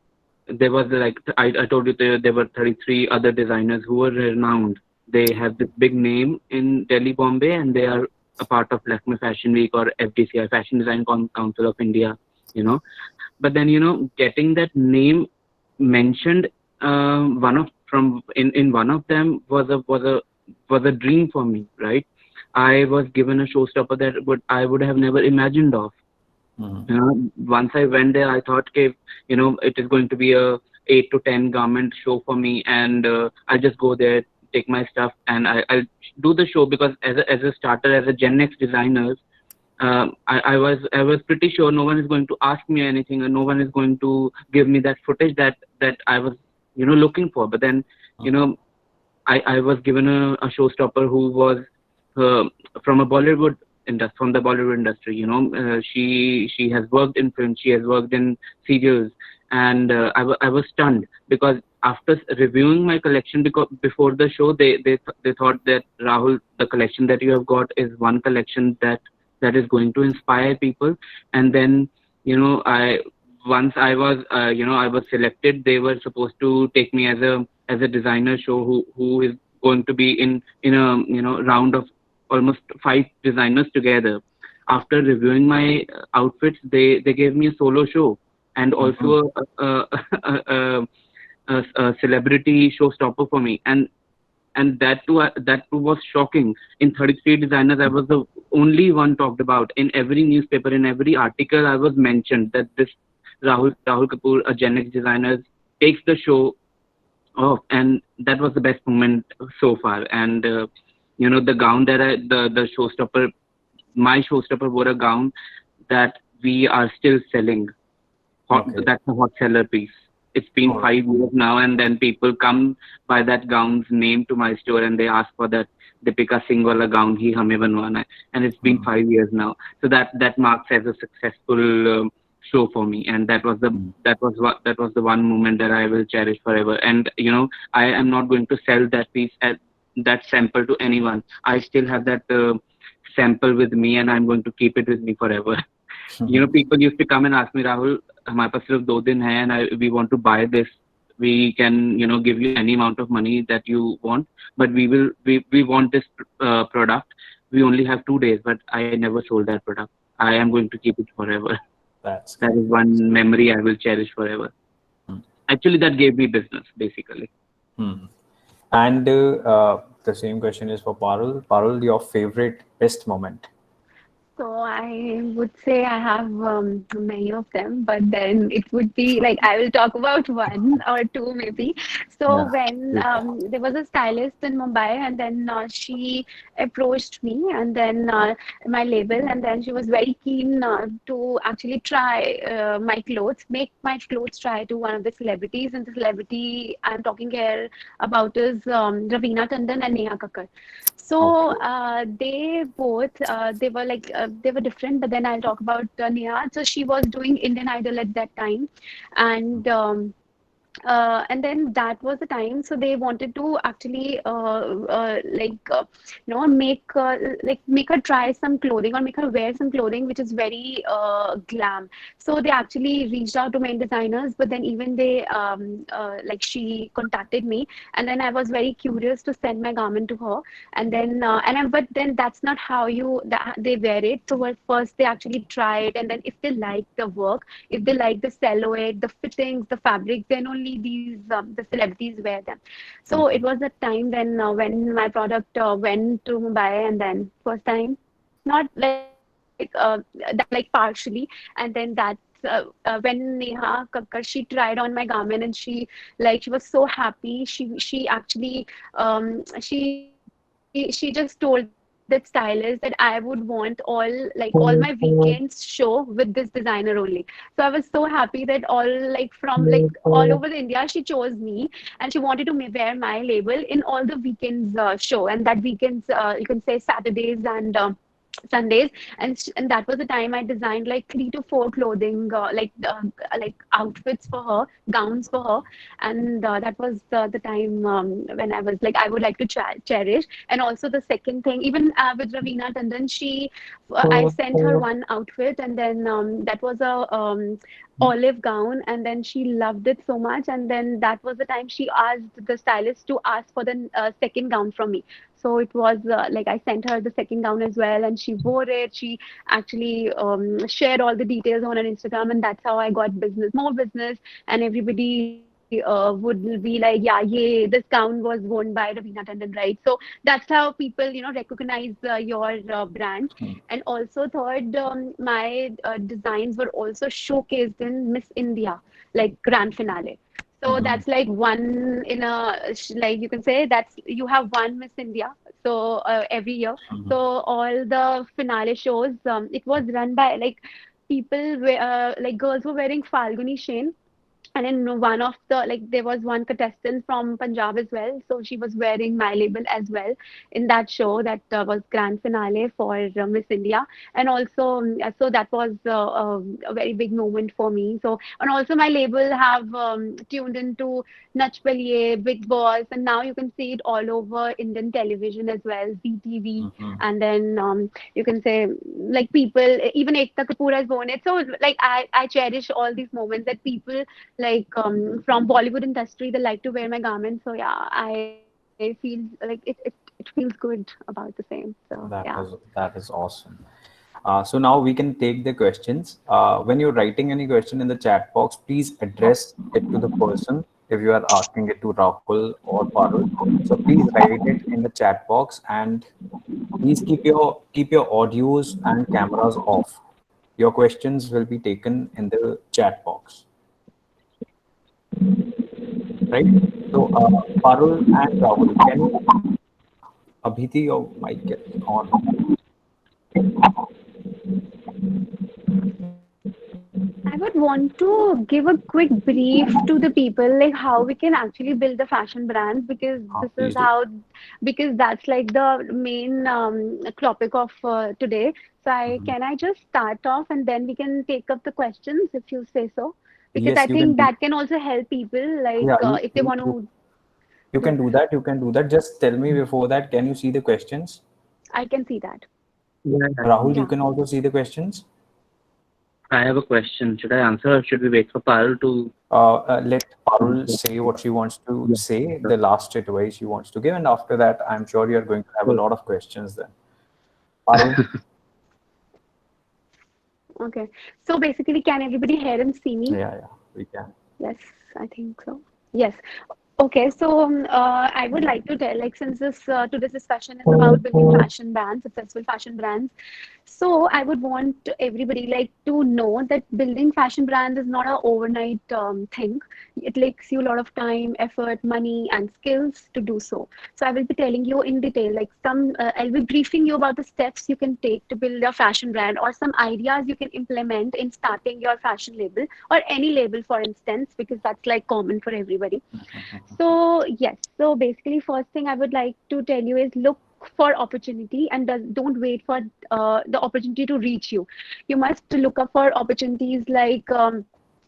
there was like I told you there were 33 other designers who were renowned. They have this big name in Delhi, Bombay, and they are a part of Lakme Fashion Week or FDCI, Fashion Design Council of India. You know, but then getting that name mentioned, one of from in one of them was a dream for me, right? I was given a showstopper that I would have never imagined of. Mhm. You know, once I went there, I thought, okay, it is going to be a 8 to 10 garment show for me, and I'll just go there, take my stuff, and I'll do the show because as a starter, as a Gen X designer, I was pretty sure no one is going to ask me anything, and no one is going to give me that footage that I was looking for. But then you Mhm. know I was given a showstopper who was uh, from a Bollywood industry, from the Bollywood industry. She has worked in film, she has worked in serials, and I was stunned because after reviewing my collection, because before the show, they thought that, Rahul, the collection that you have got is one collection that is going to inspire people. And then I once I was I was selected, they were supposed to take me as a designer show who is going to be in a round of almost five designers together. After reviewing my outfits, they gave me a solo show and Mhm. also a, a celebrity showstopper for me. And that too was shocking. In 33 designers, I was the only one talked about. In every newspaper, in every article, I was mentioned that this Rahul Kapoor, a Gen X designer, takes the show off. And that was the best moment so far. And the gown that the showstopper, my showstopper wore a gown that we are still selling. Okay. That's a hot seller piece. It's been All right. 5 years now, and then people come by that gown's name to my store and they ask for that Deepika Singh wala gown he hame banwana hai. And it's been Mhm. 5 years now, so that marks as a successful show for me. And Mhm. that was the one moment that I will cherish forever. And I am not going to sell that piece at that sample to anyone. I still have that sample with me, and I'm going to keep it with me forever. People used to come and ask me, Rahul, हमारे पास सिर्फ 2 दिन है, and we want to buy this. We can, give you any amount of money that you want, but we want this product. We only have 2 days, but I never sold that product. I am going to keep it forever. That's That great. is one That's great. memory I will cherish forever. Mm. Actually, that gave me business, basically. Hmm. And the same question is for Parul. Parul, your favorite best moment? So I would say I have many of them, but then it would be like I will talk about one or two maybe. So Yeah. when Please. there was a stylist in Mumbai, and then she approached me, and then my label, and then she was very keen to actually try my clothes, make my clothes try to one of the celebrities, and the celebrity I'm talking here about is Ravina Tandon and Neha Kakkar. So Okay. they both they were like they were different, but then I'll talk about Neha. So she was doing Indian Idol at that time, and and then that was the time. So they wanted to actually make make her try some clothing or make her wear some clothing which is very glam. So they actually reached out to main designers, but then even they like she contacted me, and then I was very curious to send my garment to her, and then but then that's not how they wear it. So first they actually try it, and then if they like the work, if they like the silhouette, the fittings, the fabric, then only these the celebrities wear them. So it Mhm. was the time when my product went to Mumbai, and then first time, not like that was like partially, and then that's when Neha Kakkar, she tried on my garment, and she was so happy. She actually she just told that stylist that I would want all my weekends show with this designer only. So I was so happy that all over the India she chose me, and she wanted to wear my label in all the weekends show, and that weekends you can say Saturdays and Sundays, and that was the time I designed like 3 to 4 clothing like outfits for her, gowns for her, and that was the time when I was like I would like to cherish. And also the second thing, even with Ravina Tandon, I sent her one outfit, and then that was a olive gown, and then she loved it so much, and then that was the time she asked the stylist to ask for the second gown from me. So it was like I sent her the second gown as well, and she wore it. She actually shared all the details on her Instagram, and that's how I got business, more business, and everybody would be like, yeah, yeah, this gown was worn by Ravina Tandon, right? So that's how people, recognize your brand. Hmm. And also third, my designs were also showcased in Miss India, like grand finale. So Mhm. that's like one in a, like you can say that's, you have one Miss India. So every year. Mhm. So all the finale shows, it was run by like people, like girls were wearing Falguni Shane, and in one of the, like, there was one contestant from Punjab as well, so she was wearing my label as well in that show that was grand finale for Miss India. And also so that was a very big moment for me. So, and also my label have tuned into Nach Paliye, Big Boss, and now you can see it all over Indian television as well, ZTV. Mhm. And then you can say, like, people, even Ekta Kapoor has worn it. So like I cherish all these moments that people like from Bollywood industry, they like to wear my garments. So yeah, I feel like it feels good about the same. So yeah. That is awesome. So now we can take the questions. When you're writing any question in the chat box, please address it to the person. If you are asking it to Rahul or Parul, so please write it in the chat box, and please keep your audios and cameras off. Your questions will be taken in the chat box, right? So Parul and Rahul, can you Abhiti, your mic is on. I would want to give a quick brief to the people, like how we can actually build the fashion brands, because this is Please do. how, because that's like the main topic of today. So Mhm. can I just start off and then we can take up the questions if you say so? Because Yes, I you can think do. that can also help people, like Yeah, if they want to, you yes, can do that. You can do that. Just tell me before that. Can you see the questions? I can see that. Yeah, Rahul, you Yeah. can also see the questions. I have a question. Should I answer or should we wait for Parul to? Let Parul say what she wants to Yeah. say, the last advice she wants to give, and after that, I'm sure you're going to have a So, lot of questions then. Parul? Okay. So basically, can everybody hear and see me? Yeah, we can. Yes, I think so. Yes. Okay, so I would like to tell, like, since this today's discussion is about building fashion brands, successful fashion brands. So I would want everybody like to know that building fashion brands is not an overnight thing. It takes you a lot of time, effort, money, and skills to do so. So I will be telling you in detail, like I'll be briefing you about the steps you can take to build a fashion brand, or some ideas you can implement in starting your fashion label, or any label, for instance, because that's like common for everybody. So yes, so basically, first thing I would like to tell you is look for opportunity, and don't wait for the opportunity to reach you. You must look up for opportunities like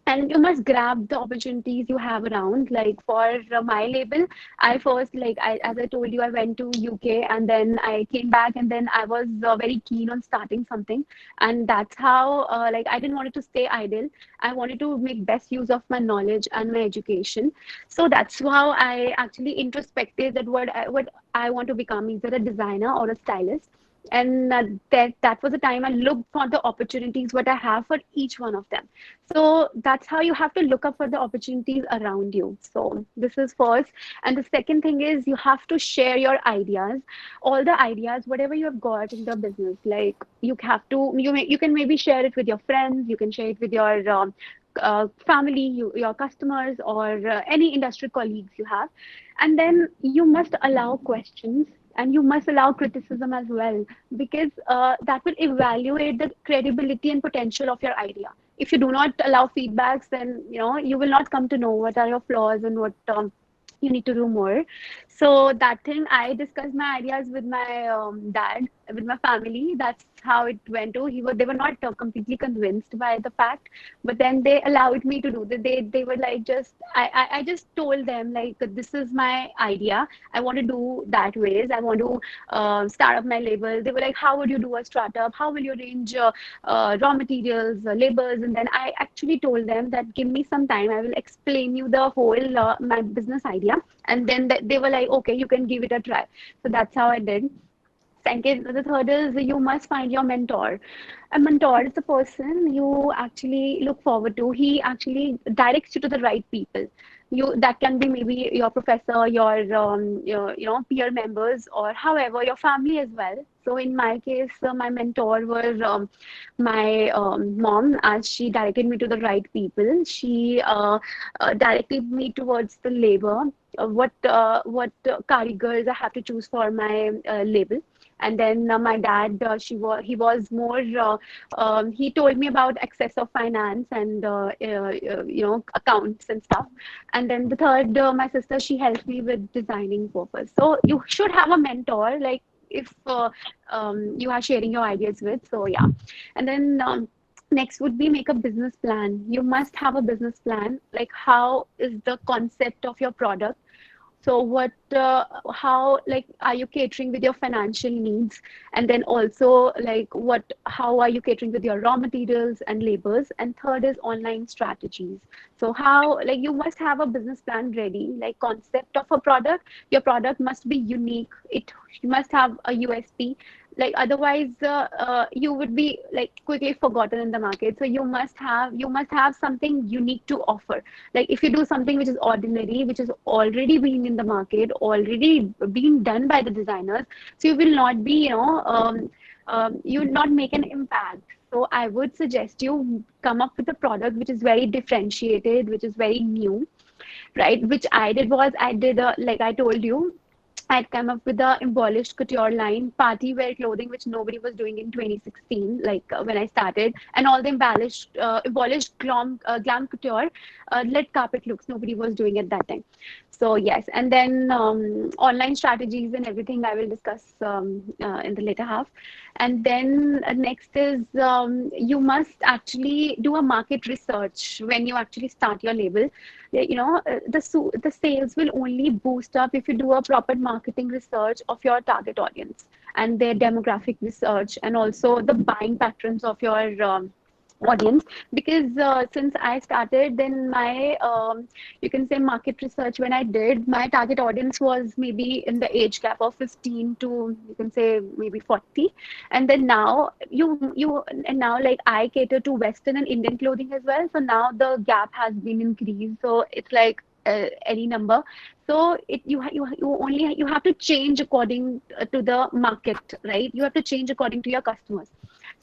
and you must grab the opportunities you have around. Like for my label, I first, like as I told you, I went to UK and then I came back, and then I was very keen on starting something, and that's how like I didn't want it to stay idle. I wanted to make best use of my knowledge and my education. So that's how I actually introspected that what I want to become, either a designer or a stylist. And that was the time I looked for the opportunities what I have for each one of them. So that's how you have to look up for the opportunities around you. So this is first. And the second thing is you have to share your ideas, all the ideas, whatever you have got in the business. Like you can maybe share it with your friends, you can share it with your family, your customers, or any industry colleagues you have. And then you must allow questions, and you must allow criticism as well, because that will evaluate the credibility and potential of your idea. If you do not allow feedbacks, then you will not come to know what are your flaws and what you need to do more. So that thing, I discussed my ideas with my dad, with my family. That's how it went to. They were not completely convinced by the fact, but then they allowed me to do that. They were like, just I just told them like, this is my idea. I want to do that ways. I want to start up my label. They were like, how would you do a startup? How will you arrange raw materials, labels? And then I actually told them that give me some time. I will explain you the whole my business idea. And then they were like, okay, you can give it a try. So that's how I did. Second, the third is you must find your mentor. A mentor is the person you actually look forward to. He actually directs you to the right people. that can be maybe your professor, your peer members, or however your family as well. So in my case, my mentor was my mom, as she directed me to the right people. She directed me towards the labor, what karigars I have to choose for my label. And then my dad, he was more. He told me about excess of finance and accounts and stuff. And then the third, my sister, she helped me with designing purpose. So you should have a mentor, like if you are sharing your ideas with. So yeah, and then. Next would be make a business plan. You must have a business plan. Like, how is the concept of your product? So how, like, are you catering with your financial needs? And then also, like, how are you catering with your raw materials and labors? And third is online strategies. So how, like, you must have a business plan ready, like concept of a product. Your product must be unique. You must have a USP. Like, otherwise, you would be like quickly forgotten in the market. So you must have something unique to offer. Like, if you do something which is ordinary, which is already being in the market, already being done by the designers, so you will not be, you will not make an impact. So I would suggest you come up with a product which is very differentiated, which is very new, right? Which I did was, like I told you, I'd come up with the embellished couture line, party wear clothing, which nobody was doing in 2016, like when I started, and all the embellished glam couture, red carpet looks nobody was doing at that time. So yes, and then online strategies and everything I will discuss in the later half. And then next is, you must actually do a market research when you actually start your label. The sales will only boost up if you do a proper marketing research of your target audience and their demographic research, and also the buying patterns of your audience. Because since I started, then my you can say market research, when I did, my target audience was maybe in the age gap of 15 to, you can say, maybe 40. And then now now, like, I cater to Western and Indian clothing as well. So now the gap has been increased. So it's like any number. So you have to change according to the market, right? You have to change according to your customers.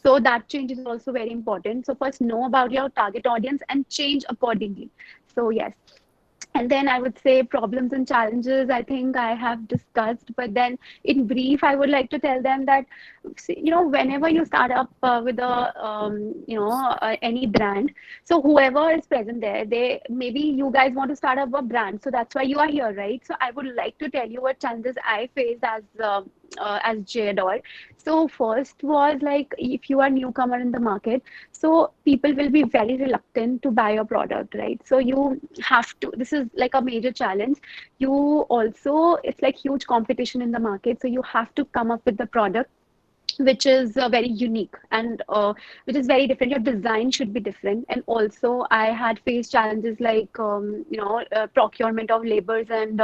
So that change is also very important. So first know about your target audience and change accordingly. So yes. And then I would say problems and challenges, I think I have discussed. But then in brief, I would like to tell them that, whenever you start up with any brand, so whoever is present there, maybe you guys want to start up a brand. So that's why you are here, right? So I would like to tell you what challenges I faced as Jador. So first was, like, if you are newcomer in the market, so people will be very reluctant to buy your product, right? So you have to, this is like a major challenge. You also, it's like huge competition in the market. So you have to come up with the product which is very unique and which is very different. Your design should be different. And also, I had faced challenges like procurement of labors and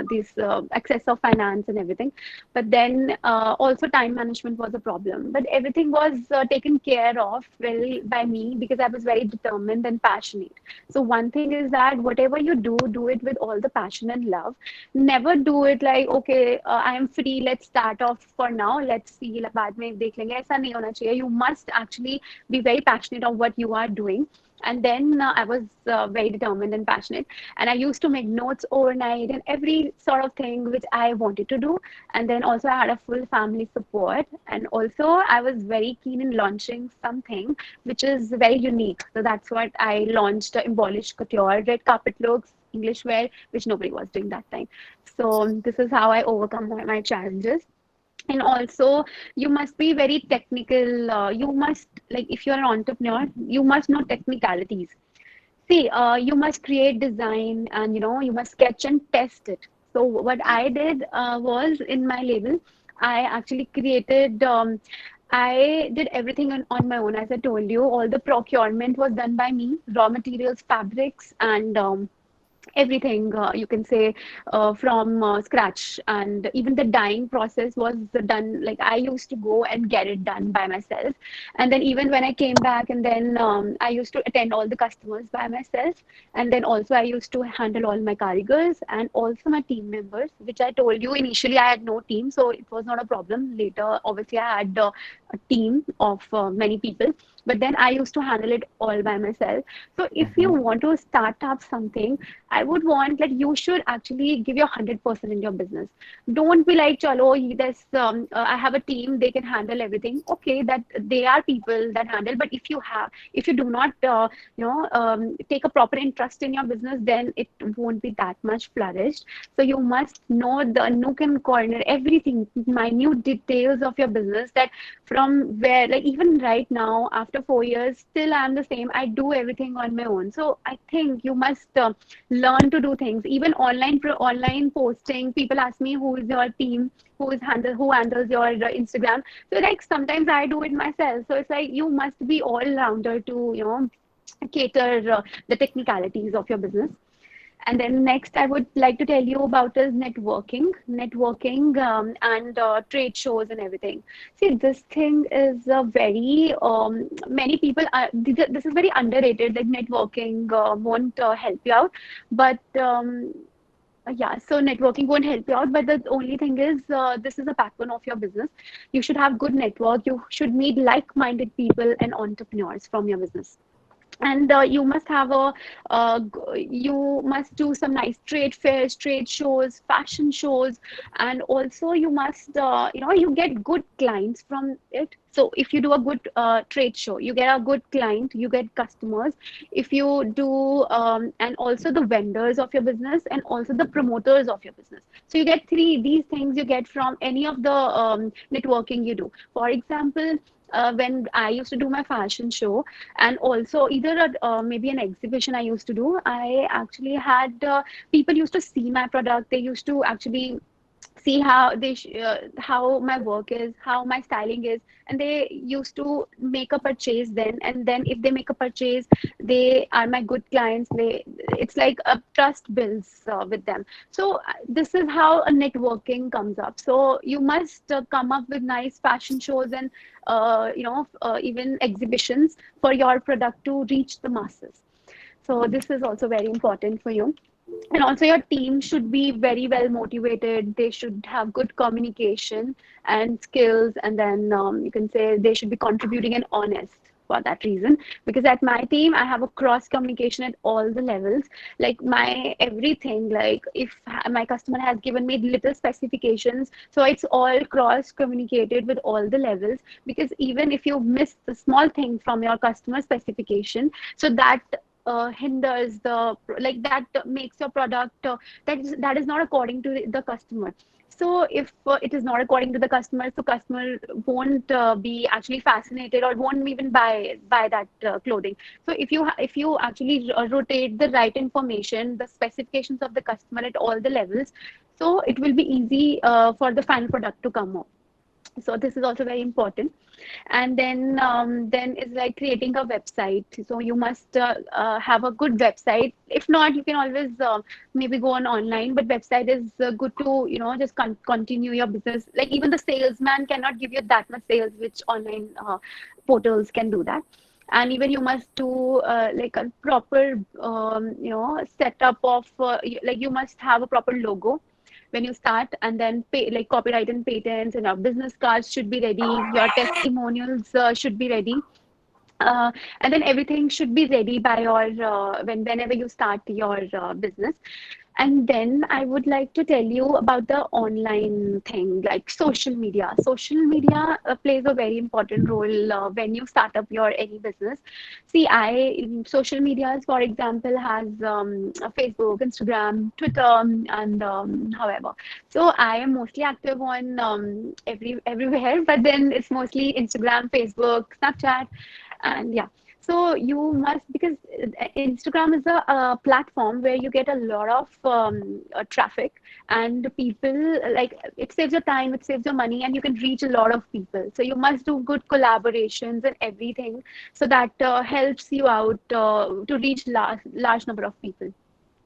this excess of finance and everything. But then also time management was a problem. But everything was taken care of well by me, because I was very determined and passionate. So one thing is that whatever you do it with all the passion and love. Never do it like, okay, I am free, let's start off for now, let's see, बाद में देख लेंगे. ऐसा नहीं होना चाहिए. You must actually be very passionate of what you are doing. And then I was very determined and passionate, and I used to make notes overnight and every sort of thing which I wanted to do. And then also I had a full family support, and also I was very keen in launching something which is very unique. So that's what I launched: embellished couture, red carpet looks, English wear, which nobody was doing that time. So this is how I overcome my challenges. And also, you must be very technical. You must, like, if you're an entrepreneur, you must know technicalities. See, you must create design, and you must sketch and test it. So what I did was, in my label, I actually created. I did everything on my own. As I told you, all the procurement was done by me. Raw materials, fabrics, and everything, you can say, from scratch. And even the dyeing process was done, like I used to go and get it done by myself. And then even when I came back, and then I used to attend all the customers by myself. And then also I used to handle all my carigars and also my team members, which I told you initially I had no team, so it was not a problem. Later obviously I had a team of many people, but then I used to handle it all by myself. So if you Mhm. want to start up something, I would want that you should actually give your 100% in your business. Don't be like, chalo, I have a team, they can handle everything. Okay, that they are people that handle, but if you do not, take a proper interest in your business, then it won't be that much flourished. So you must know the nook and corner, everything, minute details of your business. That from where, like even right now, after 4 years, still I'm the same. I do everything on my own. So I think you must learn to do things. Even online posting, people ask me who is your team, who handles your Instagram. So like sometimes I do it myself. So it's like you must be all rounder to cater the technicalities of your business. And then next, I would like to tell you about is networking, and trade shows and everything. See, this thing is very many people. This is very underrated. Like networking won't help you out, but yeah. So networking won't help you out. But the only thing is, this is a backbone of your business. You should have good network. You should meet like-minded people and entrepreneurs from your business. And you must do some nice trade fairs, trade shows, fashion shows. And also you must you get good clients from it. So if you do a good trade show, you get a good client, you get customers. If you do and also the vendors of your business and also the promoters of your business. So you get these things you get from any of the networking you do. For example, when I used to do my fashion show, and also either maybe an exhibition I used to do, I actually had people used to see my product. They used to actually see how my work is, how my styling is, and they used to make a purchase then. And then if they make a purchase, they are my good clients. It's like a trust builds with them. So this is how a networking comes up. So you must come up with nice fashion shows and even exhibitions for your product to reach the masses. So this is also very important for you. And also your team should be very well motivated. They should have good communication and skills. And then you can say they should be contributing and honest for that reason. Because at my team, I have a cross communication at all the levels. Like my everything, like if my customer has given me little specifications, so it's all cross communicated with all the levels. Because even if you miss the small thing from your customer specification, so that hinders the, like that makes your product that is not according to the customer. So if it is not according to the customer, so customer won't be actually fascinated or won't even buy that clothing. So if you actually rotate the right information, the specifications of the customer at all the levels, so it will be easy for the final product to come out. So this is also very important. And then is like creating a website. So you must have a good website. If not, you can always maybe go on online, but website is good to just continue your business. Like even the salesman cannot give you that much sales, which online portals can do that. And even you must do like a proper setup of like you must have a proper logo when you start. And then like copyright and patents, and your business cards should be ready, your testimonials should be ready. And then everything should be ready by your whenever you start your business. And then I would like to tell you about the online thing, like social media. Social media plays a very important role when you start up your any business. See, social medias, for example, has Facebook, Instagram, Twitter, and however. So I am mostly active on everywhere, but then it's mostly Instagram, Facebook, Snapchat, and yeah. So you must, because Instagram is a platform where you get a lot of traffic, and people, like it saves your time, it saves your money, and you can reach a lot of people. So you must do good collaborations and everything, so that helps you out to reach large number of people.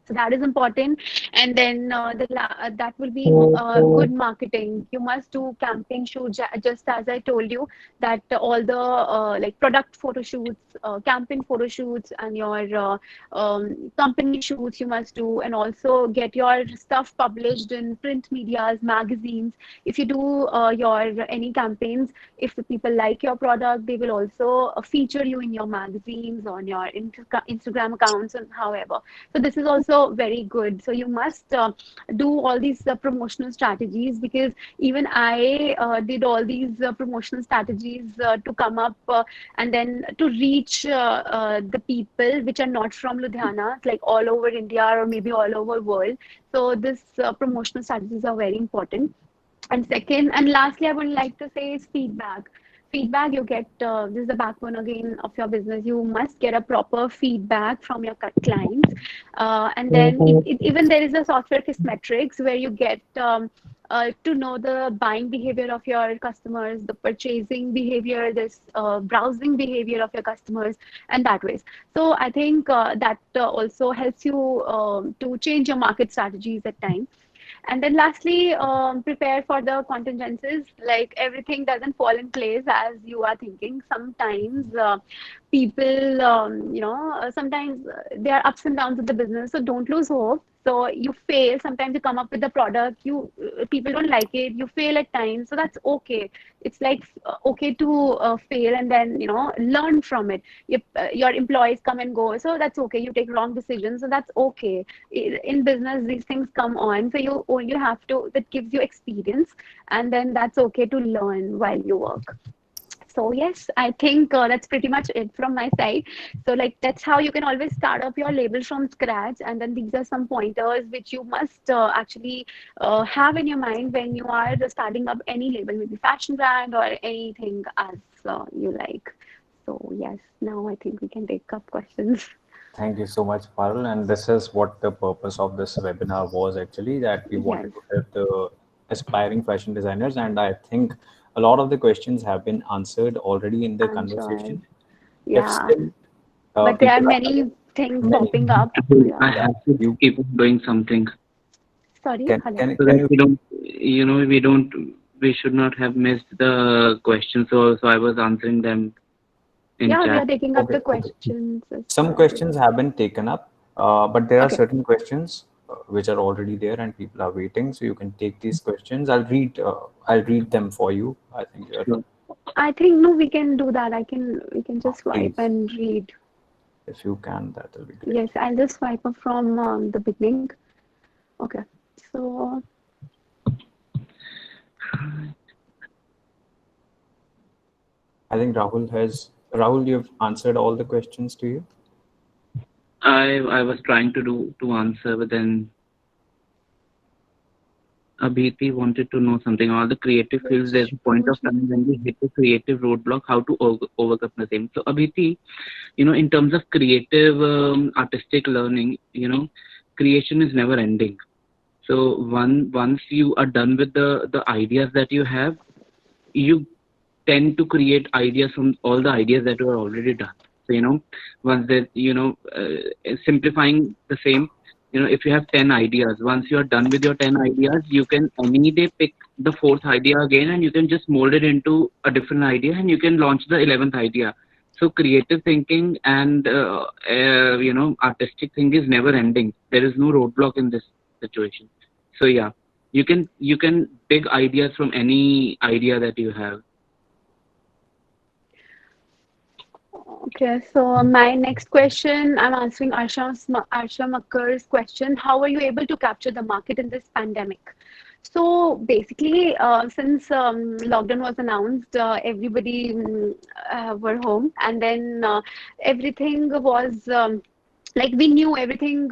So that is important. And then that will be good marketing. You must do campaign shoots, just as I told you, that all the like product photo shoots, campaign photo shoots, and your company shoots you must do, and also get your stuff published in print medias, magazines. If you do your any campaigns, if the people like your product, they will also feature you in your magazines, on your Instagram accounts, and however. So this is also very good. So you must do all these promotional strategies, because even I did all these promotional strategies to come up and then to reach the people which are not from Ludhiana, like all over India or maybe all over world. So this promotional strategies are very important. And second, and lastly, I would like to say is feedback. Feedback you get, this is the backbone again of your business. You must get a proper feedback from your clients. And then even there is a software metrics where you get to know the buying behavior of your customers, the purchasing behavior, this browsing behavior of your customers, and that ways. So I think that also helps you to change your market strategies at times. And then lastly, prepare for the contingencies. Like everything doesn't fall in place as you are thinking. Sometimes people, sometimes there are ups and downs of the business. So don't lose hope. So you fail. Sometimes you come up with the product. People don't like it. You fail at times. So that's okay. It's like okay to fail, and then learn from it. Your employees come and go. So that's okay. You take wrong decisions. So that's okay. In business these things come on, so you only have to, that gives you experience, and then that's okay to learn while you work. So yes, I think that's pretty much it from my side. So like that's how you can always start up your label from scratch, and then these are some pointers which you must actually have in your mind when you are starting up any label, maybe fashion brand or anything as you like. So yes, now I think we can take up questions. Thank you so much, Parul. And this is what the purpose of this webinar was actually, that we Yes, wanted to help the aspiring fashion designers. And I think a lot of the questions have been answered already in the I'm sure. conversation. If Yeah, still but there are people are having many things many, popping up. I Yeah. yeah, have to you keep on doing something Sorry, hello. so can that you we should not have missed the questions. So I was answering them in Yeah, we chat. are taking up okay, the okay. questions as Some well. questions have been taken up, but there are Okay. certain questions which are already there and people are waiting. So you can take these questions. I'll read them for you. I think Sure. I think no, we can do that. We can just swipe please, and read. if you can, that will be great. Yes, I'll just swipe up from the beginning. Okay. So I think Rahul, you've answered all the questions to you. I was trying to answer, but then Abhiti wanted to know something about the creative fields. There's which a point of promotional time when we thing? hit a creative roadblock, how to overcome the same. So Abhiti, in terms of creative artistic learning, creation is never ending. So once you are done with the ideas that you have, you tend to create ideas from all the ideas that you are already done. So once that simplifying the same, if you have 10 ideas, once you are done with your 10 ideas, you can any day pick the fourth idea again, and you can just mold it into a different idea, and you can launch the 11th idea. So creative thinking and artistic thing is never ending. There is no roadblock in this situation. So yeah, you can pick ideas from any idea that you have. Okay, so my next question, I'm answering Arsha Makkar's question. How are you able to capture the market in this pandemic? So basically, since lockdown was announced, everybody were home, and then everything was like we knew everything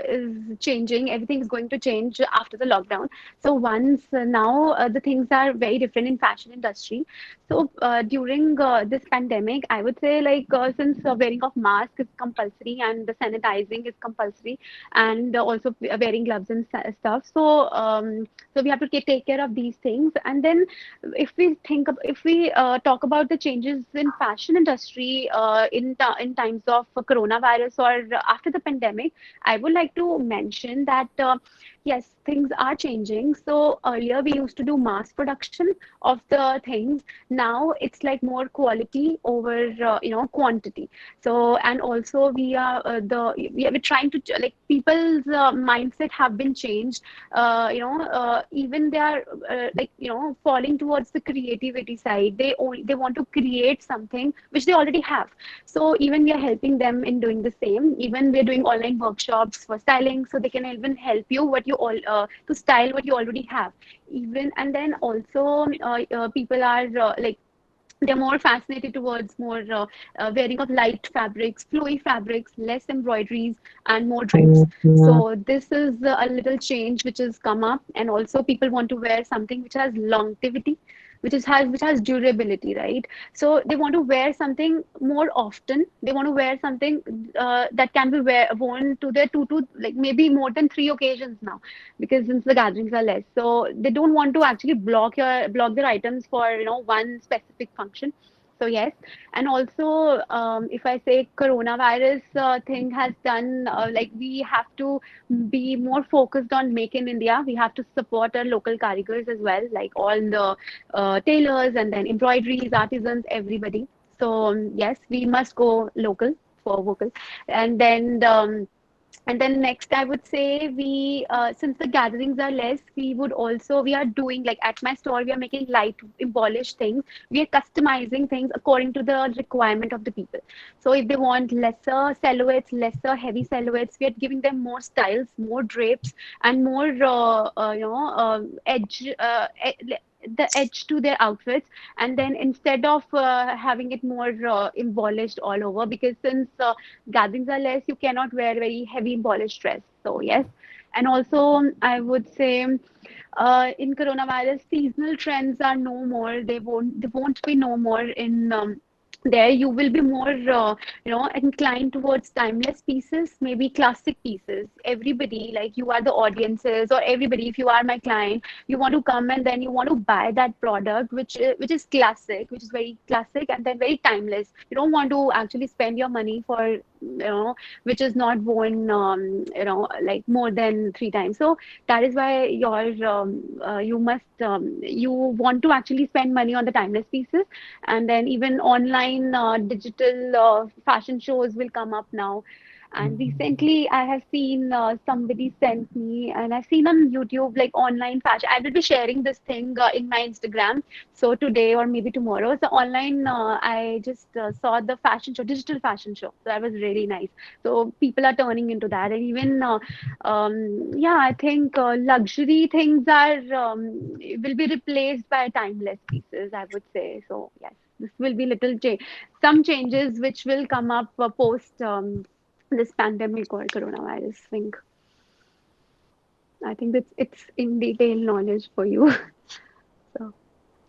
is changing, everything is going to change after the lockdown. So once now the things are very different in fashion industry. So during this pandemic, I would say like since wearing of mask is compulsory and the sanitizing is compulsory, and also wearing gloves and stuff. So so we have to take care of these things. And then if we talk about the changes in fashion industry in times of coronavirus or after the pandemic, I would like to mention that yes, things are changing. So earlier we used to do mass production of the things. Now it's like more quality over quantity. So, and also we're trying to like people's mindset have been changed. Even they are falling towards the creativity side. They want to create something which they already have. So even we are helping them in doing the same. Even we're doing online workshops for styling, so they can even help you what you all to style what you already have. Even, and then also people are they're more fascinated towards more wearing of light fabrics, flowy fabrics, less embroideries, and more drapes. So this is a little change which has come up, and also people want to wear something which has longevity, which has durability, right? So they want to wear something more often. They want to wear something that can be worn to their to like maybe more than 3 occasions now, because since the gatherings are less, so they don't want to actually block their items for one specific function. So yes, and also if I say coronavirus thing has done like we have to be more focused on make in India. We have to support our local karigars as well, like all the tailors and then embroideries, artisans, everybody. So yes, we must go local for vocal, and then. And then next, I would say since the gatherings are less, we are doing like at my store, we are making light embellished things. We are customizing things according to the requirement of the people. So if they want lesser silhouettes, lesser heavy silhouettes, we are giving them more styles, more drapes, and more the edge to their outfits. And then instead of having it more embellished all over, because since gatherings are less, you cannot wear very heavy embellished dress. So yes, and also I would say in coronavirus, seasonal trends are no more. They won't be no more in. There you will be more inclined towards timeless pieces, maybe classic pieces. Everybody, like you are the audiences, or everybody, if you are my client, you want to come and then you want to buy that product which is classic, which is very classic, and then very timeless. You don't want to actually spend your money for which is not worn like more than 3 times. So that is why you want to actually spend money on the timeless pieces. And then even online digital fashion shows will come up now. And recently, I have seen somebody sent me, and I've seen on YouTube like online fashion. I will be sharing this thing in my Instagram. So today or maybe tomorrow. So online, I just saw the fashion show, digital fashion show. So that was really nice. So people are turning into that, and even yeah, I think luxury things are will be replaced by timeless pieces, I would say. So yes, this will be little change, some changes which will come up post this pandemic or coronavirus thing. I think it's in detail knowledge for you. So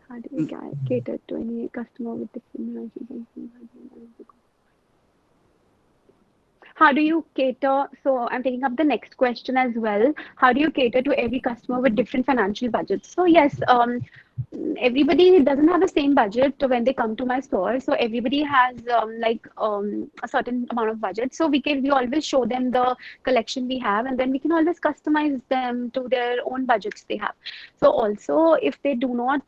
how do you cater to any customer with different financial? How do you cater? So I'm taking up the next question as well. How do you cater to every customer with different financial budgets? So yes, everybody doesn't have the same budget when they come to my store. So everybody has a certain amount of budget. So we always show them the collection we have, and then we can always customize them to their own budgets they have. So also, if they do not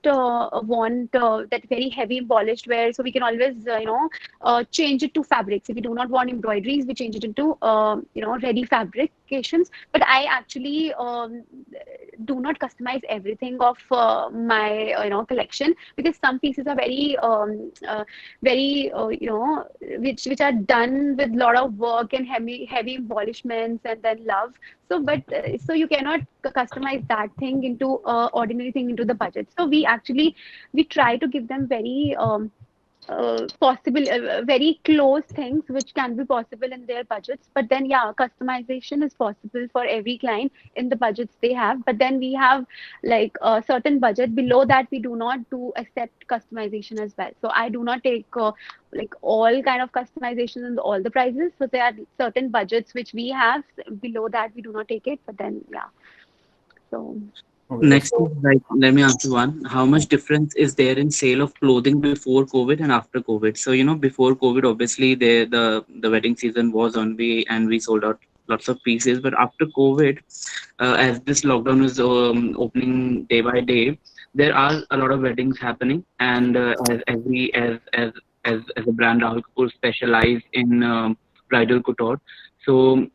want that very heavy polished wear, so we can always change it to fabrics. If we do not want embroideries, we change it into ready fabrications. But I actually do not customize everything of my collection, because some pieces are very which are done with a lot of work and heavy embellishments and then love. So but so you cannot customize that thing into ordinary thing into the budget. So we try to give them very possible very close things which can be possible in their budgets. But then yeah, customization is possible for every client in the budgets they have. But then we have like a certain budget below that we do not do accept customization as well. So I do not take like all kind of customization and all the prices. So there are certain budgets which we have, below that we do not take it. But then yeah, so Okay, Next is so like, let me ask you one. How much difference is there in sale of clothing before COVID and after COVID? So, before COVID, obviously the wedding season was on way and we sold out lots of pieces. But after COVID, as this lockdown is opening day by day, there are a lot of weddings happening. And as we as a brand, Rahul Kapoor specialize in bridal couture. So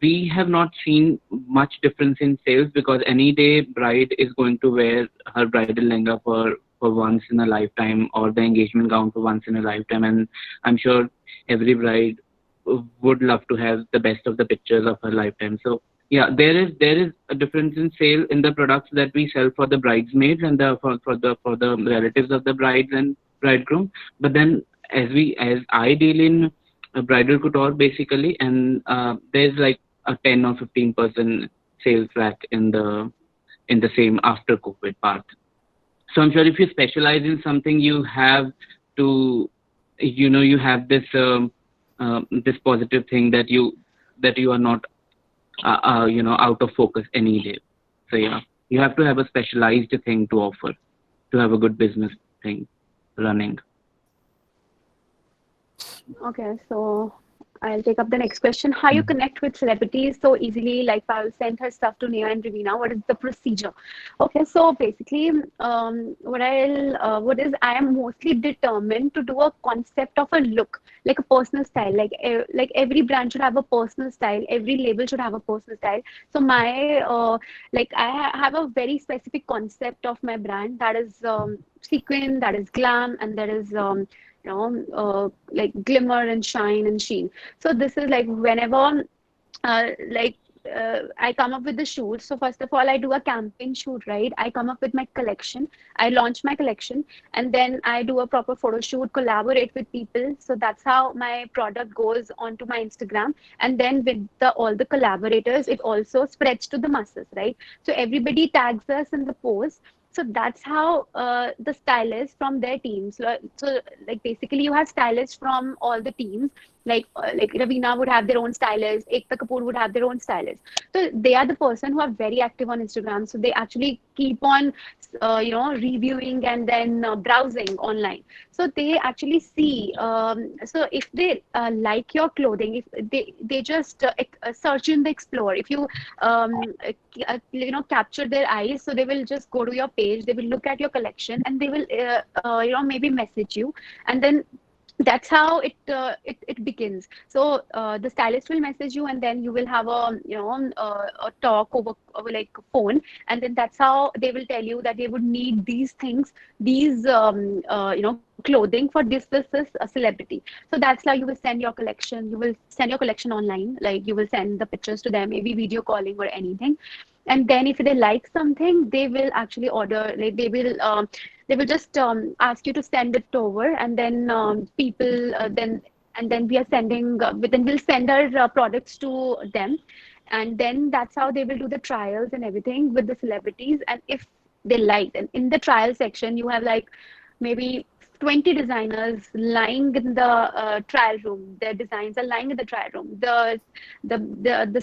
we have not seen much difference in sales because any day bride is going to wear her bridal lehenga for once in a lifetime, or the engagement gown for once in a lifetime, and I'm sure every bride would love to have the best of the pictures of her lifetime. So yeah, there is a difference in sale in the products that we sell for the bridesmaids and for the relatives of the brides and bridegroom. But then as I deal in bridal couture basically, and there's like a 10 or 15% sales rack in the same after COVID part. So I'm sure if you specialize in something, you have to, you have this positive thing that you are not out of focus any day. So yeah, you have to have a specialized thing to offer to have a good business thing running. Okay, so I'll take up the next question. How you connect with celebrities so easily? Like I'll send her stuff to Nia and Ravina. What is the procedure? Okay, so basically, what is I am mostly determined to do a concept of a look, like a personal style. Like every brand should have a personal style. Every label should have a personal style. So like have a very specific concept of my brand, that is sequin, that is glam, and that is like glimmer and shine and sheen. So this is like whenever like I come up with the shoot. So first of all, I do a campaign shoot, right? I come up with my collection, I launch my collection, and then I do a proper photo shoot, collaborate with people. So that's how my product goes onto my Instagram. And then with all the collaborators, it also spreads to the masses, right? So everybody tags us in the post. So that's how the stylists from their teams. So like basically you have stylists from all the teams. Like Ravina would have their own stylist, Ekta Kapoor would have their own stylist. So they are the person who are very active on Instagram. So they actually keep on reviewing and then browsing online. So they actually see. So if they like your clothing, if they just search in the explore. If you capture their eyes, so they will just go to your page, they will look at your collection, and they will maybe message you. And then that's how it begins. So the stylist will message you, and then you will have a talk over like phone. And then that's how they will tell you that they would need these things, these clothing for this a celebrity. So that's how you will send your collection. You will send your collection online, like you will send the pictures to them, maybe video calling or anything. And then if they like something, they will actually order, like they will just ask you to send it over. And then people then and then we are sending then we'll send our products to them. And then that's how they will do the trials and everything with the celebrities. And if they like, and in the trial section you have like maybe 20 designers lying in the trial room. Their designs are lying in the trial room. The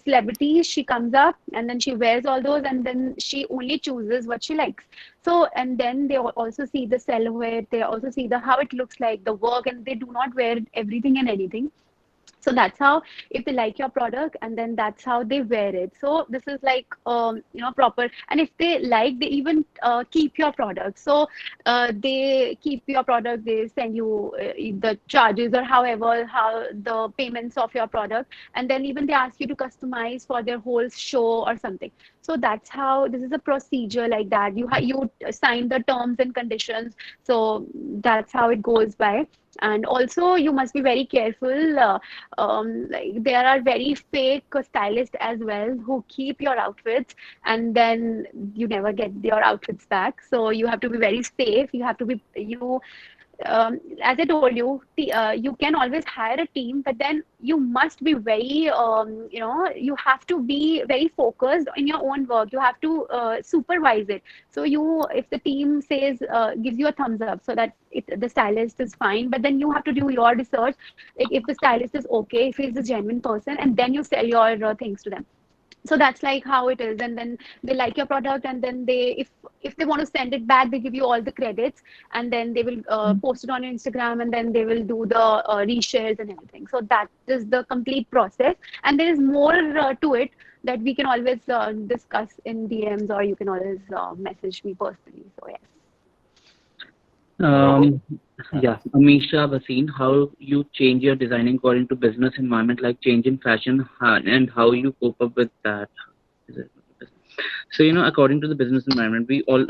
celebrity, she comes up and then she wears all those, and then she only chooses what she likes. So and then they also see the silhouette, they also see the how it looks like, the work, and they do not wear everything and anything. So that's how, if they like your product, and then that's how they wear it. So this is like proper. And if they like, they even keep your product. So they keep your product, they send you the charges, or however how the payments of your product. And then even they ask you to customize for their whole show or something. So that's how, this is a procedure like that. You sign the terms and conditions. So that's how it goes by. And also you must be very careful. Like there are very fake stylists as well who keep your outfits, and then you never get your outfits back. So you have to be very safe. You have to be as I told you, you can always hire a team, but then you must be very, you have to be very focused in your own work. You have to supervise it. So if the team says, gives you a thumbs up, so that the stylist is fine, but then you have to do your research. Like if the stylist is okay, if he's a genuine person, and then you sell your things to them. So that's like how it is, and then they like your product, and then if they want to send it back, they give you all the credits, and then they will post it on your Instagram, and then they will do the reshares and everything. So that is the complete process, and there is more to it that we can always discuss in DMs, or you can always message me personally. So yes. Rahul? Um, yeah, Amisha Basin, how you change your designing according to business environment, like change in fashion, and how you cope up with that. Is it- So, according to the business environment, we all,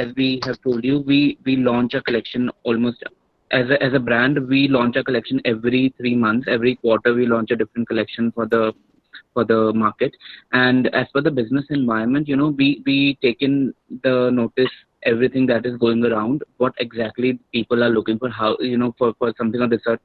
as we have told you, we launch a collection almost as a brand. We launch a collection every 3 months. Every quarter, we launch a different collection for the market. And as for the business environment, we take in the notice everything that is going around, what exactly people are looking for, how, for something of this sort.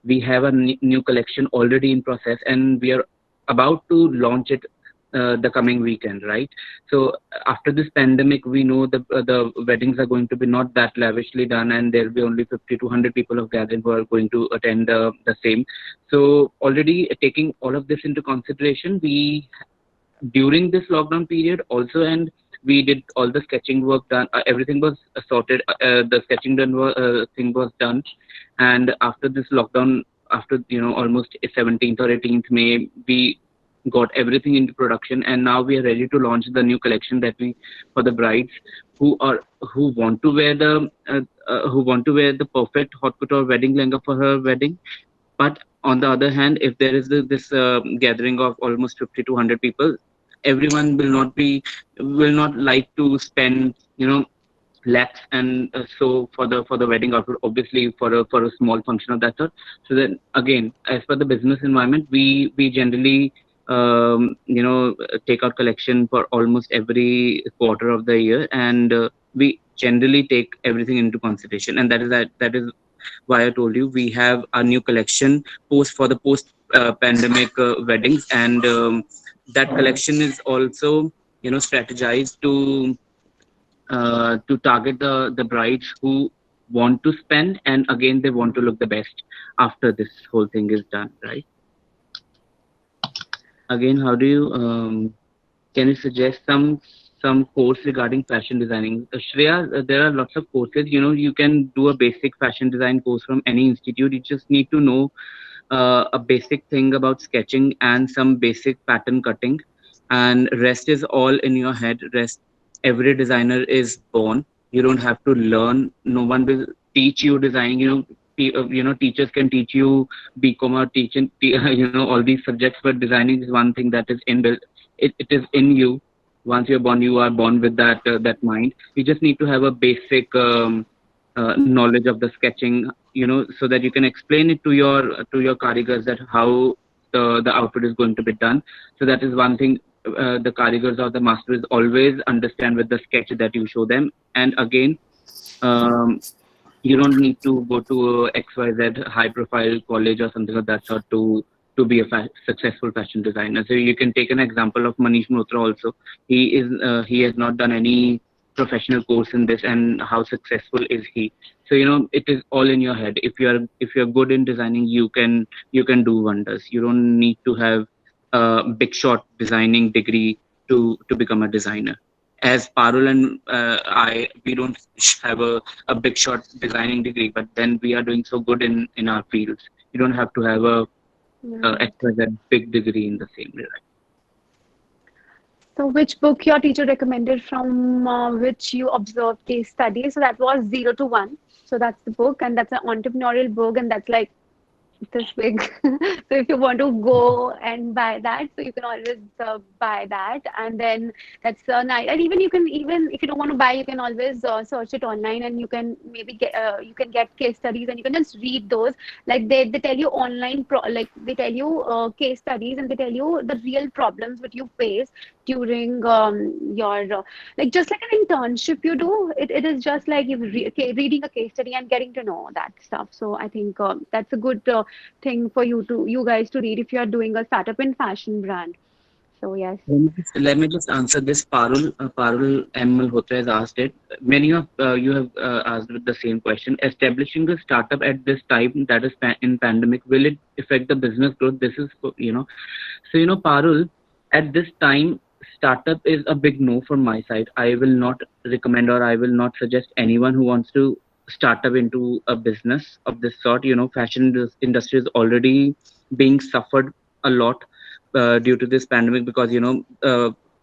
We have a new collection already in process, and we are about to launch it the coming weekend, right? So after this pandemic, we know the weddings are going to be not that lavishly done, and there'll be only 50 to 100 people of gathering who are going to attend the same. So already taking all of this into consideration, we during this lockdown period also, and we did all the sketching work done. Everything was sorted. The sketching thing was done, and after this lockdown, after almost 17th or 18th May, we got everything into production, and now we are ready to launch the new collection that we for the brides who want to wear the perfect hot couture wedding lehenga for her wedding. But on the other hand, if there is this gathering of almost 50 to 100 people, everyone will not like to spend lakhs, and so for the wedding outfit, obviously for a small function of that sort. So then again, as per the business environment, we generally take out collection for almost every quarter of the year, and we generally take everything into consideration, and that is why I told you we have a new collection post pandemic weddings, and that collection is also strategized to target the brides who want to spend, and again they want to look the best after this whole thing is done, right? Again, how do you can you suggest some course regarding fashion designing? Shreya, there are lots of courses. You can do a basic fashion design course from any institute. You just need to know a basic thing about sketching and some basic pattern cutting, and rest is all in your head. Rest, every designer is born. You don't have to learn. No one will teach you designing. Teachers can teach you BCom or teaching all these subjects, but designing is one thing that is inbuilt. It is in you. Once you're born, you are born with that mind. You just need to have a basic knowledge of the sketching, so that you can explain it to your karigars that how the outfit is going to be done. So that is one thing. The karigars or the masters always understand with the sketch that you show them. And again, um, you don't need to go to a XYZ high profile college or something of that sort to be a successful fashion designer. So you can take an example of Manish Malhotra also. He has not done any professional course in this, and how successful is he? So it is all in your head. If you're good in designing, you can do wonders. You don't need to have a big shot designing degree to become a designer. As Parul and we don't have a big shot designing degree, but then we are doing so good in our fields. You don't have to have a Right. XYZ big degree in the same way, right? So which book your teacher recommended, from which you observed case studies? So that was Zero to One. So that's the book, and that's an entrepreneurial book, and that's like this big. So if you want to go and buy that, so you can always buy that, and then that's nice. And even you can, even if you don't want to buy, you can always search it online, and you can maybe get case studies, and you can just read those. Like they tell you like they tell you case studies, and they tell you the real problems that you face during your like just like an internship you do. It is just like reading a case study and getting to know that stuff. So I think that's a good thing for you guys to read if you are doing a startup in fashion brand. So yes. Let me just answer this. Parul M. Malhotra has asked it. Many of you have asked the same question. Establishing a startup at this time, that is in pandemic, will it affect the business growth? This is, So, Parul, at this time, startup is a big no from my side. I will not recommend or I will not suggest anyone who wants to start up into a business of this sort. Fashion industry is already being suffered a lot due to this pandemic, because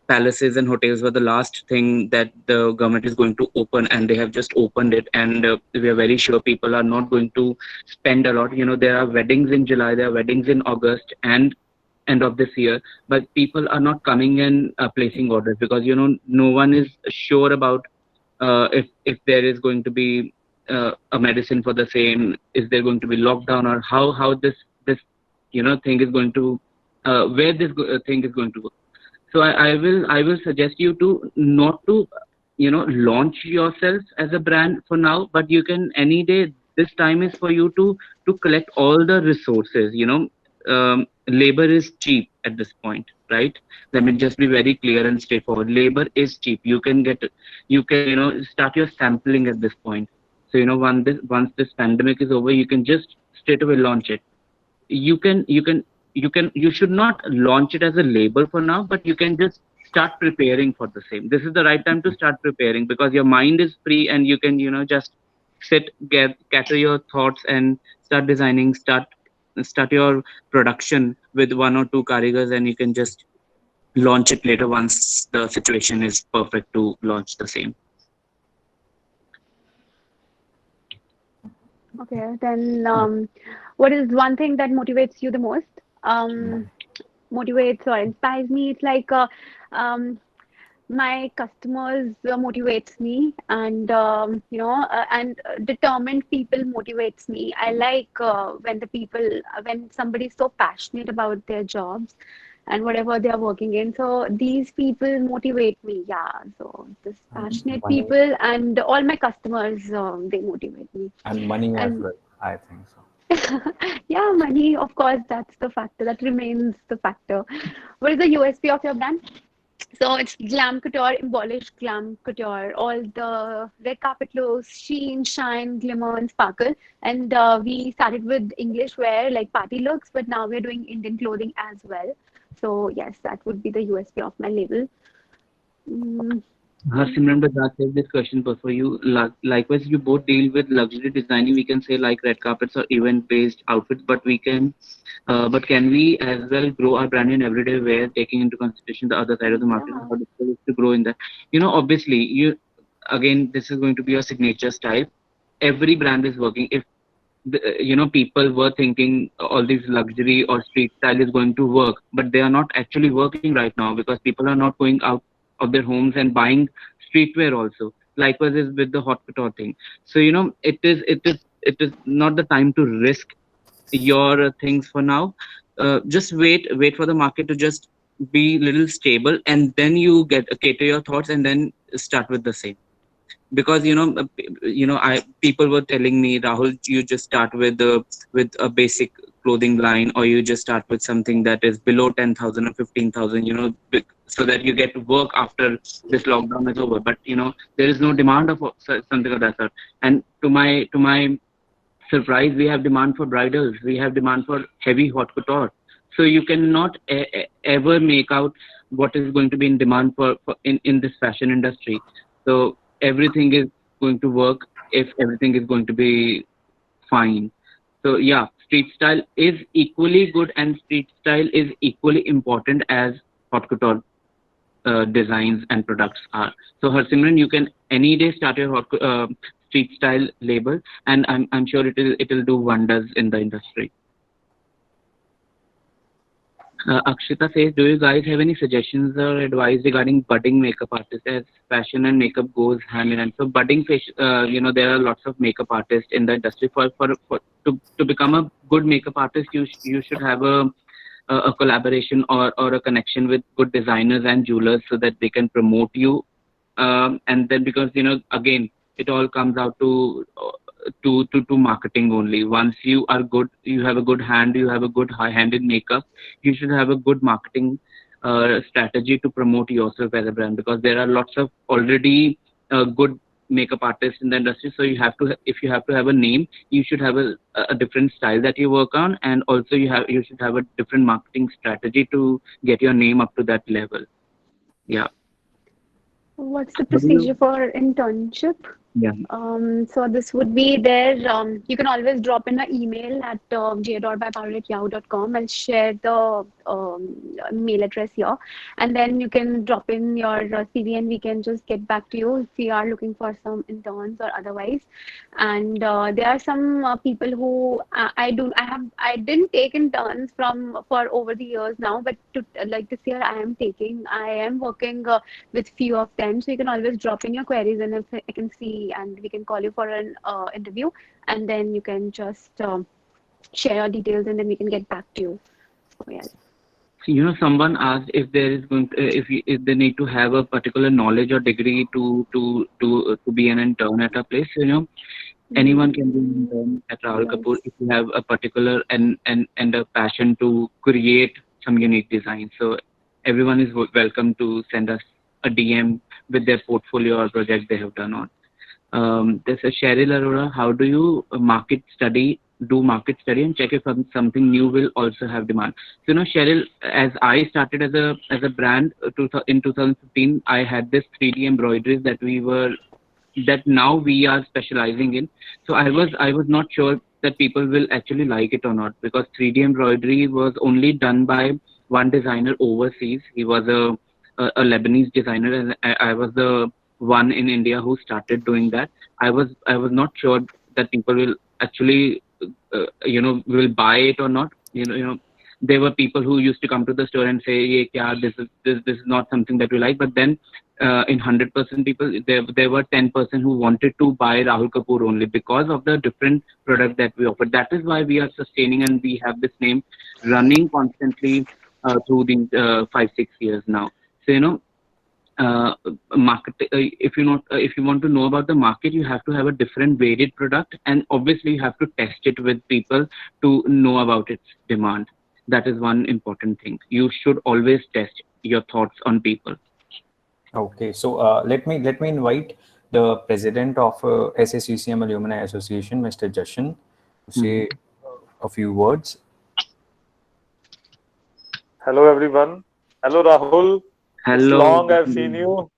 palaces and hotels were the last thing that the government is going to open, and they have just opened it, and we are very sure people are not going to spend a lot. There are weddings in July, there are weddings in August and end of this year, but people are not coming and placing orders, because no one is sure about if there is going to be a medicine for the same, is there going to be lockdown, or how this thing is going to where this thing is going to go. So I will suggest you to not to launch yourself as a brand for now, but you can any day. This time is for you to collect all the resources. Labor is cheap at this point, right? Let me just be very clear and straightforward. Labor is cheap. You can start your sampling at this point. So once this pandemic is over, you can just straight away launch it. You should not launch it as a label for now, but you can just start preparing for the same. This is the right time to start preparing, because your mind is free and you can just gather your thoughts and start designing, start your production with one or two karigars, and you can just launch it later once the situation is perfect to launch the same. Okay, then what is one thing that motivates you the most? Motivates or inspires me. It's like my customers motivates me, and determined people motivates me. I like when somebody is so passionate about their jobs and whatever they are working in. So these people motivate me. Yeah. So this passionate Money people and all my customers, they motivate me. and money as And well, I think so. yeah, money, of course, that's the factor. That remains the factor. What is the USP of your brand? So it's glam couture, embellished glam couture, all the red carpet looks, sheen, shine, glimmer, and sparkle. And we started with English wear, like party looks, but now we're doing Indian clothing as well. So yes, that would be the USP of my label. Mm, Simran, but that is this question was for you. Likewise, you both deal with luxury designing. We can say like red carpets or event-based outfits, but can we as well grow our brand in everyday wear, taking into consideration the other side of the market? yeah, How difficult it is to grow in that? Obviously, again, this is going to be your signature style. Every brand is working. If people were thinking all these luxury or street style is going to work, but they are not actually working right now, because people are not going out of their homes and buying streetwear also. Likewise is with the hot couture thing. So it is not the time to risk your things for now. Just wait for the market to just be little stable, and then you get cater your thoughts and then start with the same. Because I people were telling me, Rahul, you just start with a basic clothing line, or you just start with something that is below 10,000 or 15,000, so that you get to work after this lockdown is over. But there is no demand of something of that sort. And to my surprise, we have demand for bridals, we have demand for heavy haute couture. So you cannot ever make out what is going to be in demand for in this fashion industry. So everything is going to work if everything is going to be fine. So yeah, street style is equally good, and street style is equally important as haute couture designs and products are. So Harsimran, you can any day start your street style label, and I'm sure it will do wonders in the industry. Akshita says, do you guys have any suggestions or advice regarding budding makeup artists, as fashion and makeup goes hand in hand? So budding, there are lots of makeup artists in the industry. To become a good makeup artist, you should have a collaboration or a connection with good designers and jewelers, so that they can promote you. And then, because again, it all comes out to marketing only. Once you are good, you have a good hand, you have a good high hand in makeup, you should have a good marketing strategy to promote yourself as a brand, because there are lots of already good makeup artist in the industry. So you have to, if you have to have a name, you should have a different style that you work on, and also you should have a different marketing strategy to get your name up to that level. Yeah. What's the How do procedure you? for internship? Yeah. So this would be there. You can always drop in an email at j.bypower@yahoo.com. I'll share the mail address here, and then you can drop in your CV, and we can just get back to you if we are looking for some interns or otherwise. And there are some people who I didn't take interns for over the years now, but like this year I am working with few of them. So you can always drop in your queries, and if I can see, and we can call you for an interview, and then you can just share your details, and then we can get back to you. So yes. Someone asked if there is going to, if they need to have a particular knowledge or degree to be an intern at a place. Anyone can be an intern at Rahul Kapoor if you have a particular and a passion to create some unique design. So everyone is welcome to send us a DM with their portfolio or project they have done on. There's a Cheryl Arora. How do you do market study and check if something new will also have demand? So Cheryl, as I started as a brand in 2015, I had this 3D embroideries that now we are specializing in. So I was not sure that people will actually like it or not, because 3D embroidery was only done by one designer overseas. He was a Lebanese designer, and I was the one in India who started doing that. I was not sure that people will actually will buy it or not. There were people who used to come to the store and say, "Ye kya, this is not something that we like." But then in 100% people, there were 10% who wanted to buy Rahul Kapoor only because of the different product that we offer. That is why we are sustaining, and we have this name running constantly through these 5-6 years now. So market, if you want to know about the market, you have to have a different varied product, and obviously you have to test it with people to know about its demand. That is one important thing. You should always test your thoughts on people. Okay, so let me invite the president of SACCM Alumni Association, Mr. Jashan, to say a few words. Hello everyone. Hello Rahul. It's Hello. long I've seen you.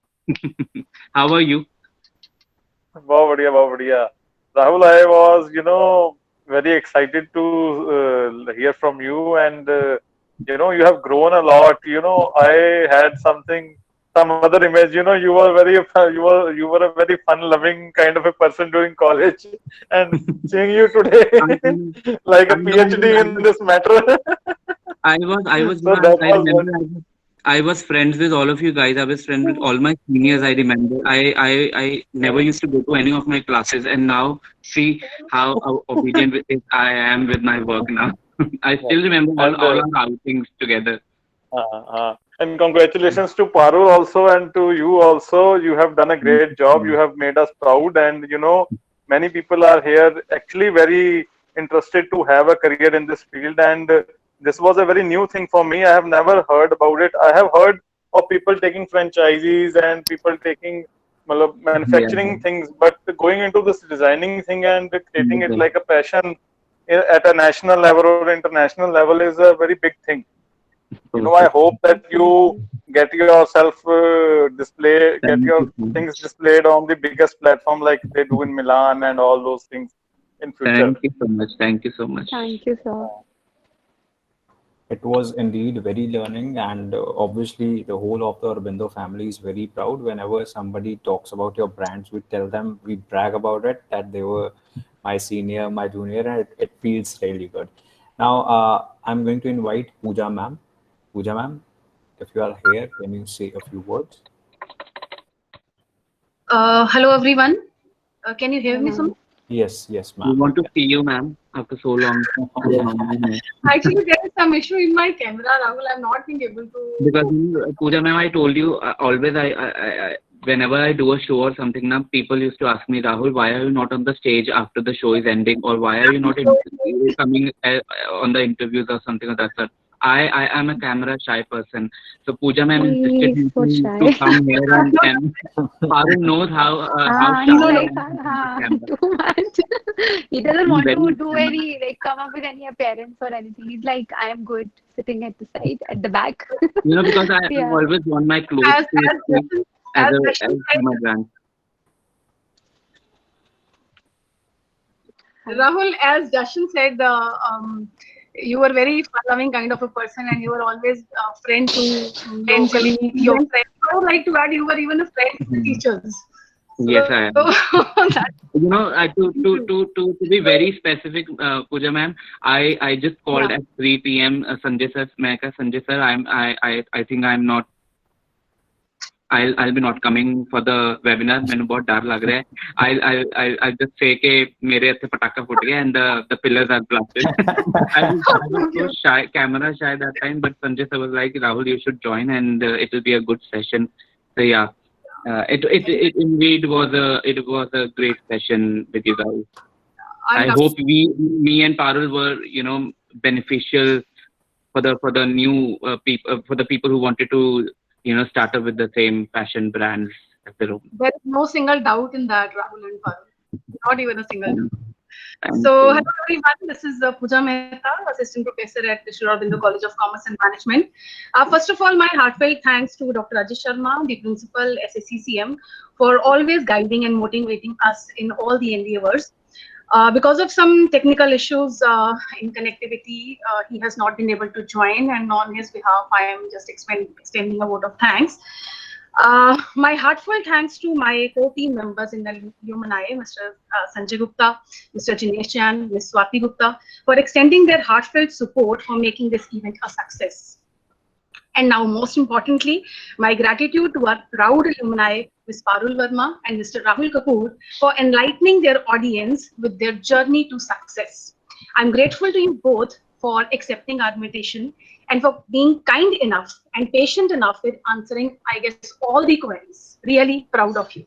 How are you? Bahut badhiya. Rahul, I was, very excited to hear from you, and you have grown a lot. I had some other image. You were a very fun-loving kind of a person during college, and seeing you today like a PhD in this matter. I was. So that I was what. remember. I was friends with all of you guys. I was friends with all my seniors. I remember. I never used to go to any of my classes, and now see how obedient I am with my work now. I still remember all our outings together. And congratulations to Parul also, and to you also. You have done a great job. You have made us proud, and many people are here actually very interested to have a career in this field. And this was a very new thing for me. I have never heard about it. I have heard of people taking franchises and people taking manufacturing things, but going into this designing thing and creating it like a passion at a national level or international level is a very big thing. I hope that you get yourself get your things displayed on the biggest platform like they do in Milan and all those things in future. Thank you so much. Thank you so much. Thank you, sir. It was indeed very learning, and obviously the whole of the Aurobindo family is very proud. Whenever somebody talks about your brands, we tell them, we brag about it, that they were my senior, my junior, and it feels really good. Now, I'm going to invite Pooja ma'am. Pooja ma'am, if you are here, can you say a few words? Hello everyone. Can you hear me, sir? Yes, ma'am. We want to see you, ma'am, after so long. Actually, there is some issue in my camera, Rahul. I'm not being able to. Because Pooja ma'am, I told you always. I whenever I do a show or something, now people used to ask me, Rahul, why are you not on the stage after the show is ending, or why are you not coming on the interviews or something like that, sir? I am a camera shy person. So Pooja ma'am insisted He's me so to shy. come here, and Parul knows how Ah, shy he's I like, am in the camera. too much. He doesn't I'm want to very do any, like, come up with any appearance or anything. He's like, I am good sitting at the side, at the back. because I Yeah. always want my clothes As to as speak Darshan, as as a Darshan for my said, brand. Rahul, as Darshan said, you were very fun-loving kind of a person, and you were always a friend to friends, your friends. I would like to add, you were even a friend to the Mhm. teachers. Yes, So I am. that To be very specific, Pooja ma'am, I just called yeah. at 3 p.m. Sanjay sir, मैं कहा Sanjay sir, I think I'm not. I'll be not coming for the webinar. मैंने बहुत डर लग रहा है. I'll just say कि मेरे ऐसे पटाखा फूट गया and the pillars are blasted. I was so shy, camera shy that time, but Sanjay sir was like, Rahul, you should join and it will be a good session. So yeah, it indeed was a great session with you guys. I I'm hope me and Parul were beneficial for the new people for the people who wanted to start up with the same fashion brands as their own. There is no single doubt in that, Rahul and Parul. Not even a single doubt. And So, hello everyone. This is Pooja Mehta, Assistant Professor at Sri Aurobindo College of Commerce and Management. First of all, my heartfelt thanks to Dr. Rajesh Sharma, the Principal, SACCM, for always guiding and motivating us in all the endeavors. Because of some technical issues in connectivity, he has not been able to join, and on his behalf, I am just extending a vote of thanks. My heartfelt thanks to my co-team members in the Alumni, Mr. Sanjay Gupta, Mr. Jinesh Chan, Ms. Swati Gupta, for extending their heartfelt support for making this event a success. And now, most importantly, my gratitude to our proud alumni, Ms. Parul Verma and Mr. Rahul Kapoor, for enlightening their audience with their journey to success. I'm grateful to you both for accepting our invitation and for being kind enough and patient enough with answering, I guess, all the queries. Really proud of you.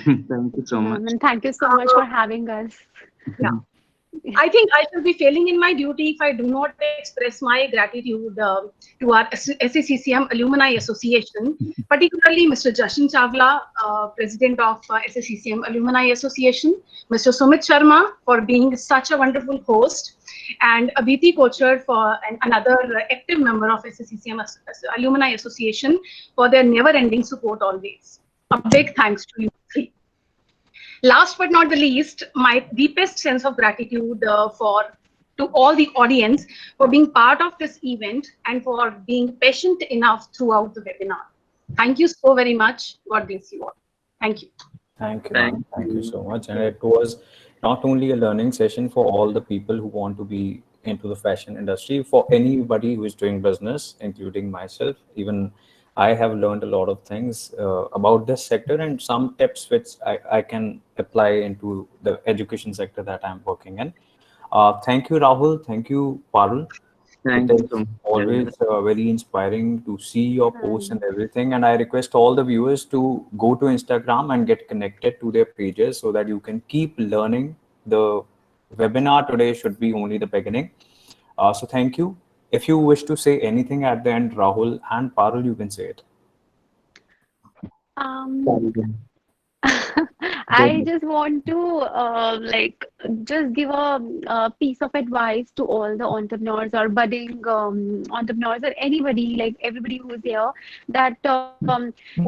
thank you so much. And thank you so much for having us. Yeah. I think I shall be failing in my duty if I do not express my gratitude to our SACCM Alumni Association, particularly Mr. Jashan Chawla, President of SACCM Alumni Association, Mr. Sumit Sharma for being such a wonderful host, and Abhiti Kochar for another active member of SACCM Alumni Association for their never-ending support always. A big thanks to you three. Last but not the least, my deepest sense of gratitude to all the audience for being part of this event and for being patient enough throughout the webinar. Thank you so very much. God bless you all. Thank you. Thank you, Thank ma'am. Thank you you. so much. And it was not only a learning session for all the people who want to be into the fashion industry, for anybody who is doing business, including myself. Even I have learned a lot of things about this sector and some tips which I can apply into the education sector that I'm working in. Thank you, Rahul. Thank you, Parul. It Thank you so is much. always very inspiring to see your posts and everything. And I request all the viewers to go to Instagram and get connected to their pages so that you can keep learning. The webinar today should be only the beginning. So thank you. If you wish to say anything at the end, Rahul and Parul, you can say it. Um, I just want to just give a piece of advice to all the entrepreneurs or budding entrepreneurs or anybody, like everybody who's here, that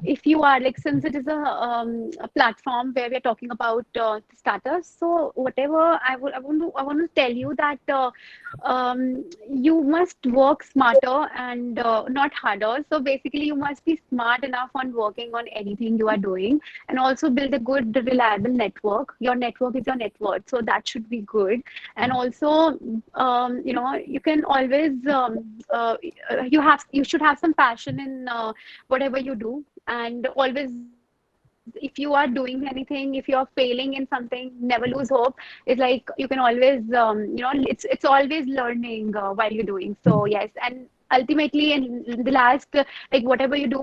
if you are like, since it is a platform where we are talking about starters, so whatever I want to tell you that you must work smarter and not harder. So basically, you must be smart enough on working on anything you are doing, and also build a good reliable network. Your network is your net worth, so that should be good. And also you can always you should have some passion in whatever you do, and always, if you are doing anything, if you are failing in something, never lose hope. It's like you can always it's always learning while you're doing. So yes, and ultimately in the last like whatever you do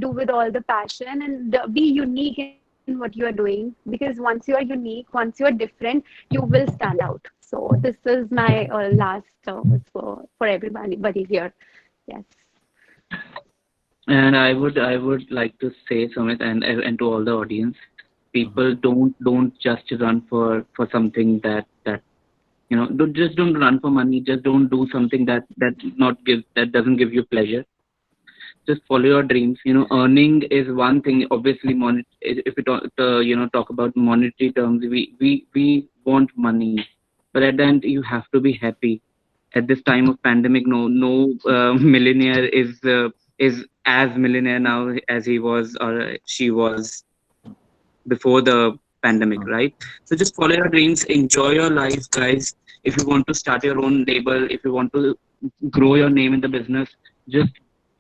with all the passion, and be unique in what you are doing, because once you are unique, once you are different, you will stand out. So this is my last for everybody here. Yes. And I would like to say, Sumit, and to all the audience, people don't just run for something that don't run for money. Just don't do something that doesn't give you pleasure. Just follow your dreams. Earning is one thing. Obviously, if we talk about monetary terms, we want money, but at the end you have to be happy. At this time of pandemic, no millionaire is as millionaire now as he was or she was before the pandemic, right? So just follow your dreams, enjoy your life, guys. If you want to start your own label, if you want to grow your name in the business, just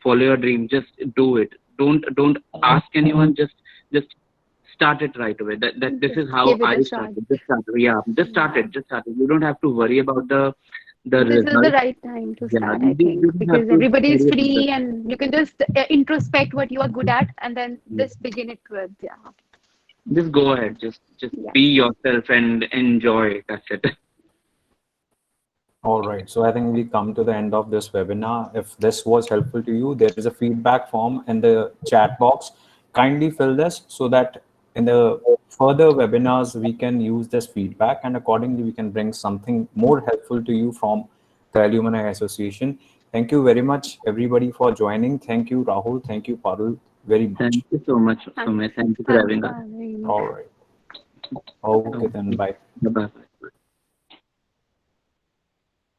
follow your dream. Just do it. Don't ask anyone. Just start it right away. That this Just is how give it I a shot. started. Just start. Yeah, just start Yeah. it. Just start it. You don't have to worry about the This is the result. right time to Yeah, start, I think, you don't have because to everybody is worry about free the and you can just introspect what you are good at and then just begin it with. Yeah. just go ahead. Just Yes. be yourself and enjoy. That's it. All right. So I think we come to the end of this webinar. If this was helpful to you, there is a feedback form in the chat box. Kindly fill this so that in the further webinars, we can use this feedback and accordingly we can bring something more helpful to you from the Alumni Association. Thank you very much, everybody, for joining. Thank you, Rahul. Thank you, Parul, very much. Thank you so much, Thanks. Sumit. Thank you for Thanks having for us. having me. All right. Okay, then bye. Bye bye.